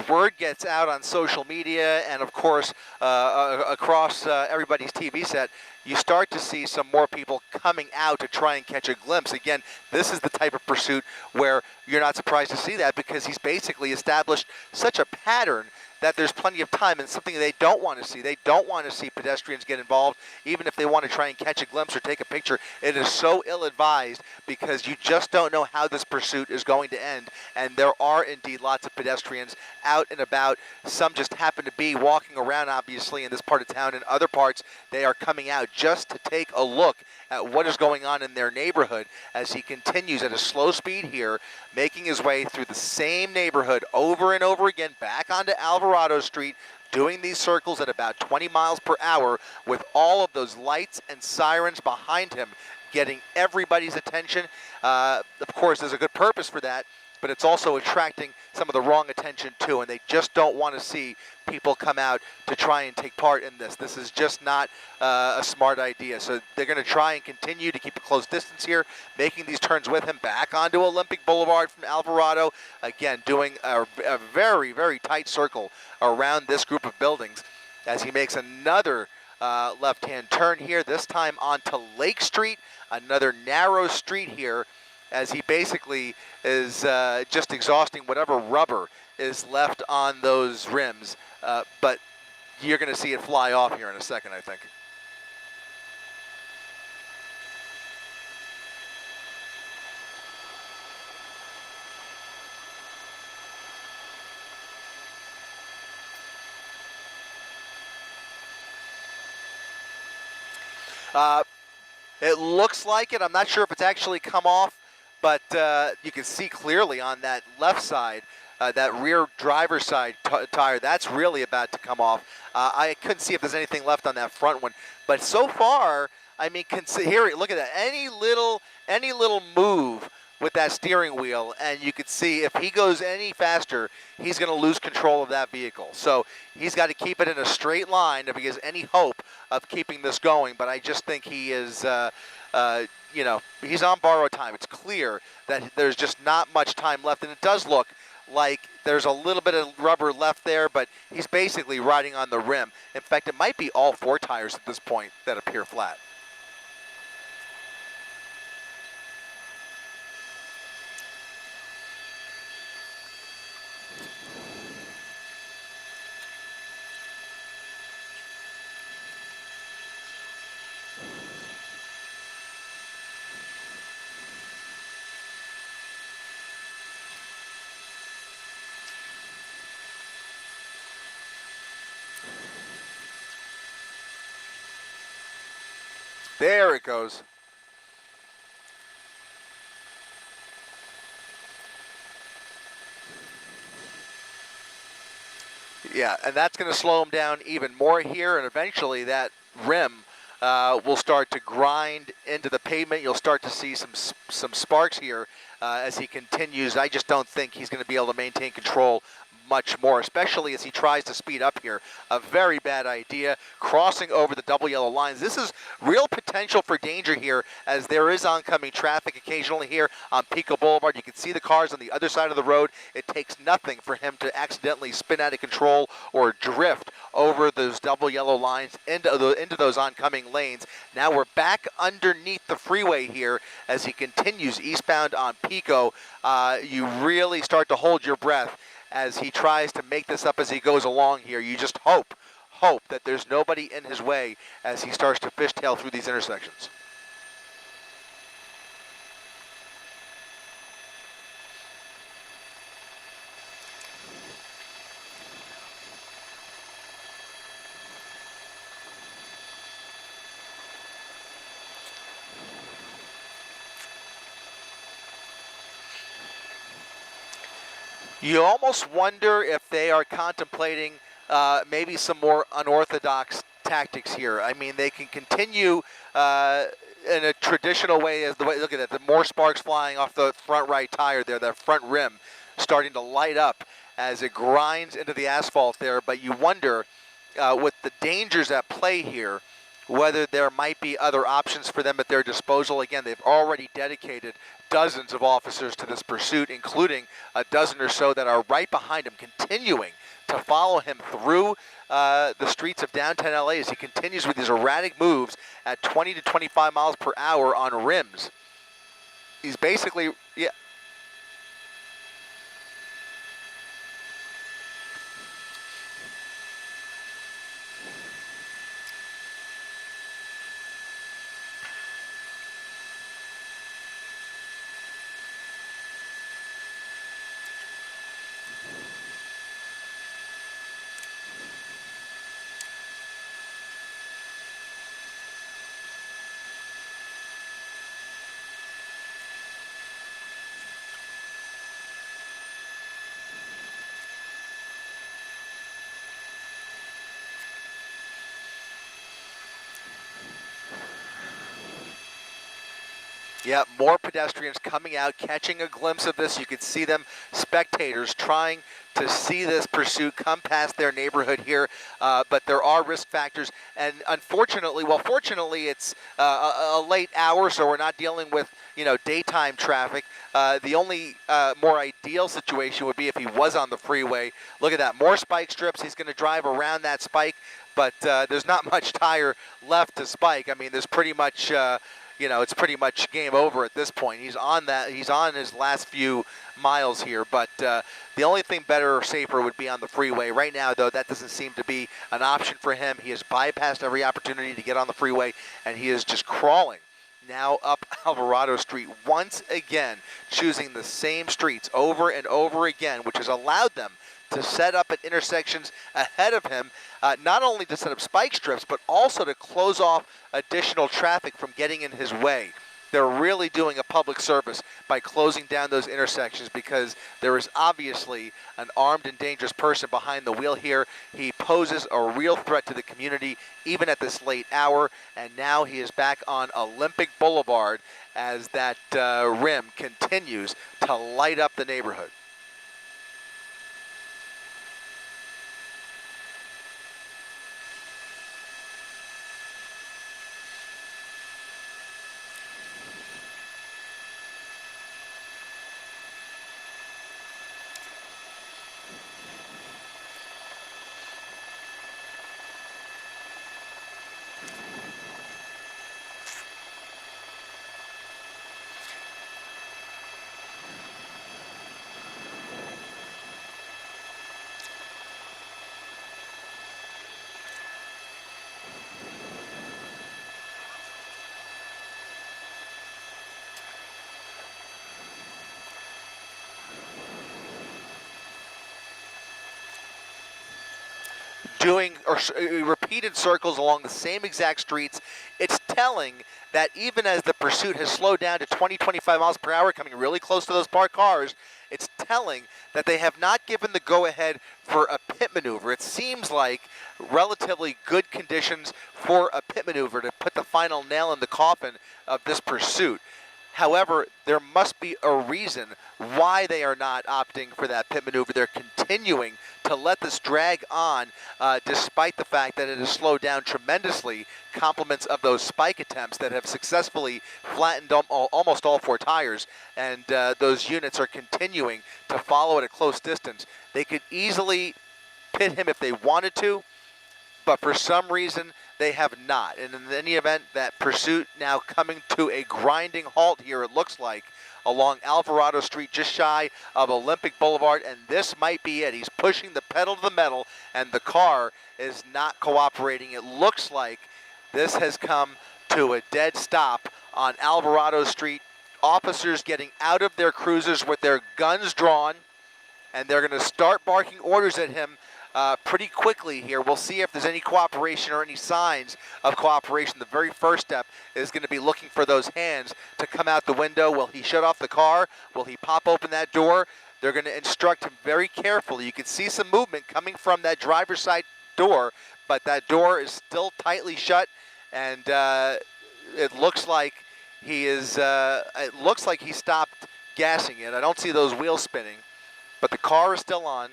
word gets out on social media and, of course, across everybody's TV set, you start to see some more people coming out to try and catch a glimpse. Again, this is the type of pursuit where you're not surprised to see that, because he's basically established such a pattern that there's plenty of time, and something they don't want to see. They don't want to see pedestrians get involved, even if they want to try and catch a glimpse or take a picture. It is so ill-advised, because you just don't know how this pursuit is going to end, and there are indeed lots of pedestrians out and about. Some just happen to be walking around, obviously, in this part of town. In other parts, they are coming out just to take a look at what is going on in their neighborhood as he continues at a slow speed here, making his way through the same neighborhood over and over again, back onto Alvarado Street, doing these circles at about 20 miles per hour with all of those lights and sirens behind him, getting everybody's attention. Of course, there's a good purpose for that. but it's also attracting some of the wrong attention too, and they just don't want to see people come out to try and take part in this. This is just not a smart idea. So they're going to try and continue to keep a close distance here, making these turns with him back onto Olympic Boulevard from Alvarado. Again, doing a very, very tight circle around this group of buildings as he makes another left-hand turn here, this time onto Lake Street, another narrow street here, as he basically is just exhausting whatever rubber is left on those rims. But you're going to see it fly off here in a second, I think. It looks like it. I'm not sure if it's actually come off, but you can see clearly on that left side, that rear driver's side tire, that's really about to come off. I couldn't see if there's anything left on that front one, but so far, I mean, here, look at that. Any little move with that steering wheel, and you could see if he goes any faster, he's going to lose control of that vehicle. So he's got to keep it in a straight line if he has any hope of keeping this going. But I just think he is, you know, he's on borrowed time. It's clear that there's just not much time left, and it does look like there's a little bit of rubber left there, but he's basically riding on the rim. In fact, it might be all four tires at this point that appear flat. There it goes. Yeah, and that's going to slow him down even more here, and eventually that rim will start to grind into the pavement. You'll start to see some sparks here as he continues. I just don't think he's going to be able to maintain control much more, especially as he tries to speed up here. A very bad idea, crossing over the double yellow lines. This is real potential for danger here, as there is oncoming traffic occasionally here on Pico Boulevard. You can see the cars on the other side of the road. It takes nothing for him to accidentally spin out of control or drift over those double yellow lines into those oncoming lanes. Now we're back underneath the freeway here as he continues eastbound on Pico. You really start to hold your breath as he tries to make this up as he goes along here. You just hope that there's nobody in his way as he starts to fishtail through these intersections. You almost wonder if they are contemplating maybe some more unorthodox tactics here. I mean, they can continue in a traditional way, as the way, look at that, the more sparks flying off the front right tire there, that front rim starting to light up as it grinds into the asphalt there. But you wonder, with the dangers at play here, whether there might be other options for them at their disposal. Again, they've already dedicated dozens of officers to this pursuit, including a dozen or so that are right behind him, continuing to follow him through the streets of downtown LA as he continues with these erratic moves at 20 to 25 miles per hour on rims. He's basically, yeah. Yeah, more pedestrians coming out, catching a glimpse of this. You could see them, spectators, trying to see this pursuit come past their neighborhood here. But there are risk factors. And unfortunately, well, fortunately, it's a late hour, so we're not dealing with, daytime traffic. The only more ideal situation would be if he was on the freeway. Look at that, more spike strips. He's going to drive around that spike, but there's not much tire left to spike. I mean, there's pretty much... it's pretty much game over at this point. He's on his last few miles here, but the only thing better or safer would be on the freeway. Right now, though, that doesn't seem to be an option for him. He has bypassed every opportunity to get on the freeway, and he is just crawling now up Alvarado Street once again, choosing the same streets over and over again, which has allowed them to set up at intersections ahead of him, not only to set up spike strips, but also to close off additional traffic from getting in his way. They're really doing a public service by closing down those intersections because there is obviously an armed and dangerous person behind the wheel here. He poses a real threat to the community even at this late hour, and now he is back on Olympic Boulevard as that rim continues to light up the neighborhood. Doing repeated circles along the same exact streets. It's telling that even as the pursuit has slowed down to 20-25 miles per hour, coming really close to those parked cars, it's telling that they have not given the go-ahead for a pit maneuver. It seems like relatively good conditions for a pit maneuver to put the final nail in the coffin of this pursuit. However, there must be a reason why they are not opting for that pit maneuver. They're continuing to let this drag on despite the fact that it has slowed down tremendously, compliments of those spike attempts that have successfully flattened almost all four tires, and those units are continuing to follow at a close distance. They could easily pit him if they wanted to, but for some reason they have not. And in any event, that pursuit now coming to a grinding halt here, it looks like, along Alvarado Street, just shy of Olympic Boulevard, and this might be it. He's pushing the pedal to the metal, and the car is not cooperating. It looks like this has come to a dead stop on Alvarado Street. Officers getting out of their cruisers with their guns drawn, and they're going to start barking orders at him pretty quickly here. We'll see if there's any cooperation or any signs of cooperation. The very first step is going to be looking for those hands to come out the window. Will he shut off the car? Will he pop open that door? They're going to instruct him very carefully. You can see some movement coming from that driver's side door, but that door is still tightly shut, and it looks like he is. It looks like he stopped gassing it. I don't see those wheels spinning, but the car is still on.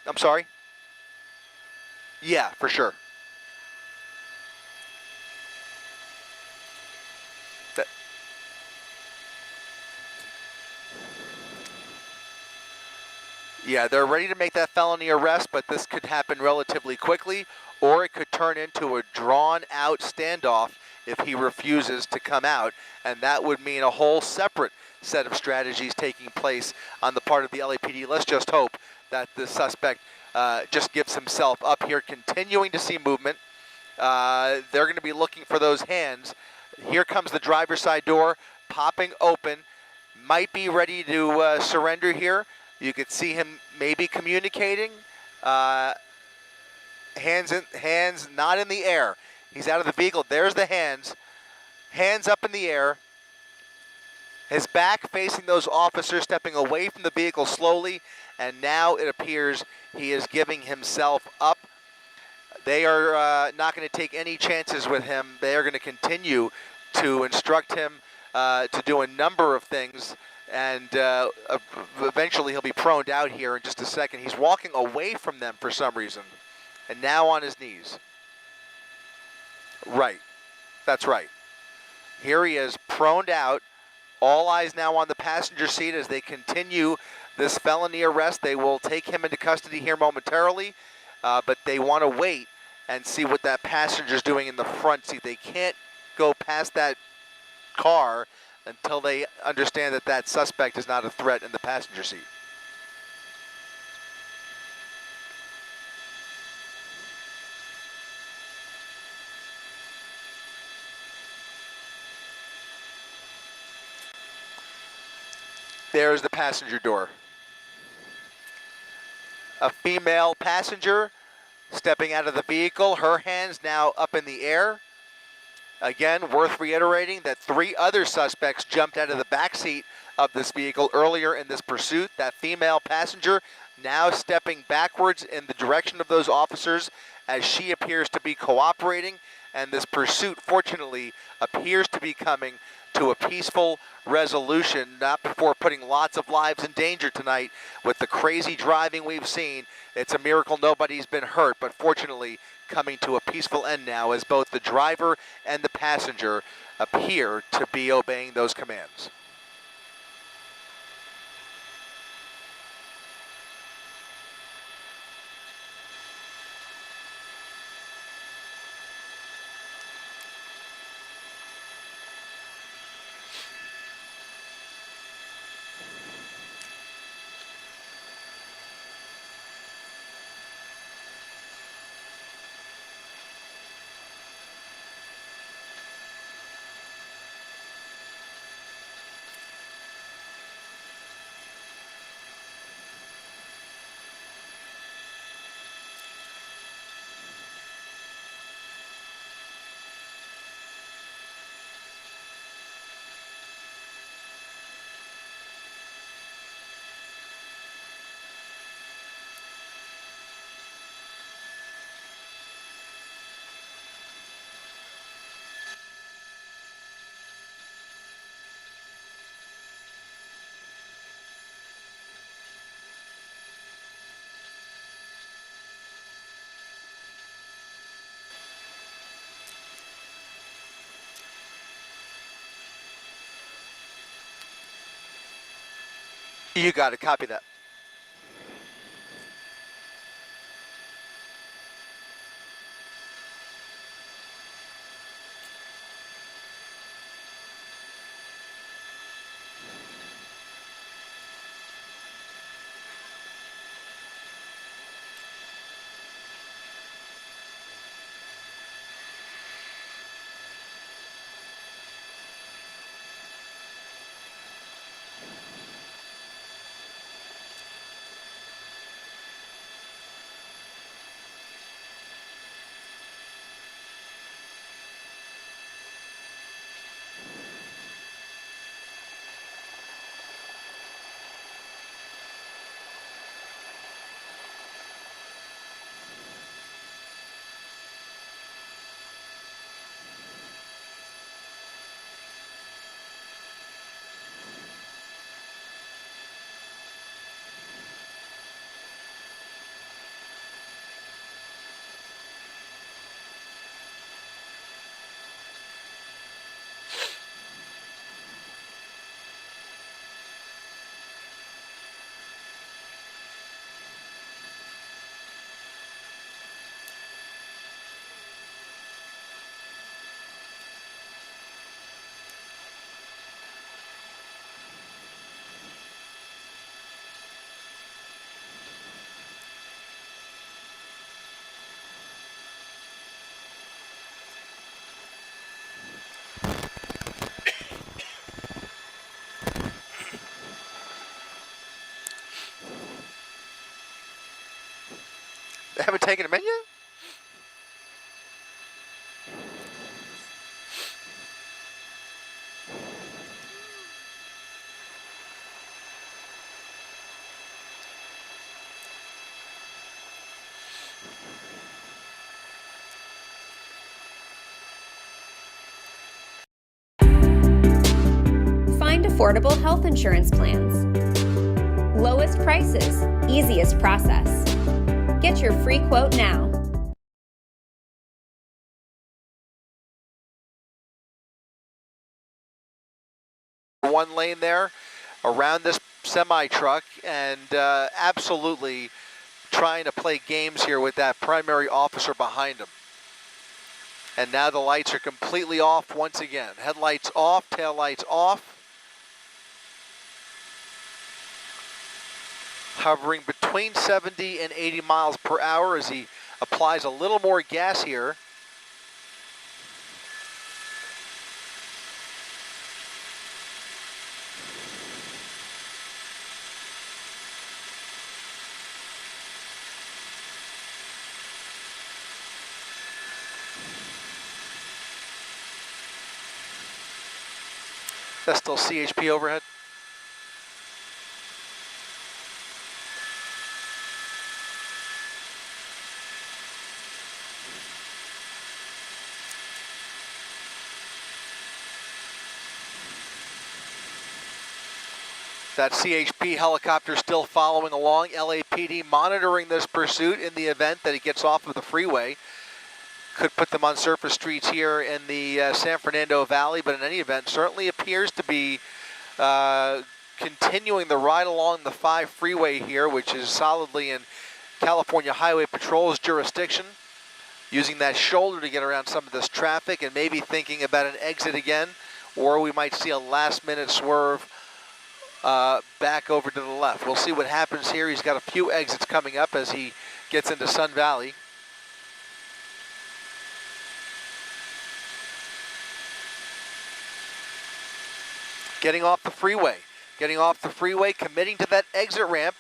I'm sorry. Yeah, for sure. Yeah, they're ready to make that felony arrest, but this could happen relatively quickly, or it could turn into a drawn-out standoff if he refuses to come out, and that would mean a whole separate set of strategies taking place on the part of the LAPD. Let's just hope that the suspect just gives himself up here, continuing to see movement. They're going to be looking for those hands. Here comes the driver's side door, popping open. Might be ready to surrender here. You could see him maybe communicating. Hands not in the air. He's out of the vehicle. There's the hands. Hands up in the air. His back facing those officers, stepping away from the vehicle slowly, and now it appears he is giving himself up. They are not going to take any chances with him. They are going to continue to instruct him to do a number of things, and eventually he'll be proned out here in just a second. He's walking away from them for some reason, and now on his knees. Right. That's right. Here he is, proned out. All eyes now on the passenger seat as they continue this felony arrest. They will take him into custody here momentarily, but they want to wait and see what that passenger's doing in the front seat. They can't go past that car until they understand that that suspect is not a threat in the passenger seat. There's the passenger door. A female passenger stepping out of the vehicle, her hands now up in the air. Again, worth reiterating that 3 other suspects jumped out of the back seat of this vehicle earlier in this pursuit. That female passenger now stepping backwards in the direction of those officers as she appears to be cooperating, and this pursuit, fortunately, appears to be coming to a peaceful resolution, not before putting lots of lives in danger tonight with the crazy driving we've seen. It's a miracle nobody's been hurt, but fortunately coming to a peaceful end now as both the driver and the passenger appear to be obeying those commands. You got to copy that. They haven't taken him in yet? affordable health insurance plans. Lowest prices, easiest process. Get your free quote now. One lane there around this semi-truck, and absolutely trying to play games here with that primary officer behind him. And now the lights are completely off once again. Headlights off, taillights off. Hovering between 70 and 80 miles per hour as he applies a little more gas here. That's still CHP overhead. That CHP helicopter still following along. LAPD monitoring this pursuit in the event that it gets off of the freeway. Could put them on surface streets here in the San Fernando Valley, but in any event, certainly appears to be continuing the ride along the 5 freeway here, which is solidly in California Highway Patrol's jurisdiction, using that shoulder to get around some of this traffic and maybe thinking about an exit again, or we might see a last-minute swerve back over to the left. We'll see what happens here. He's got a few exits coming up as he gets into Sun Valley. Getting off the freeway, committing to that exit ramp.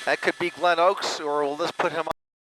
That could be Glen Oaks, or will this put him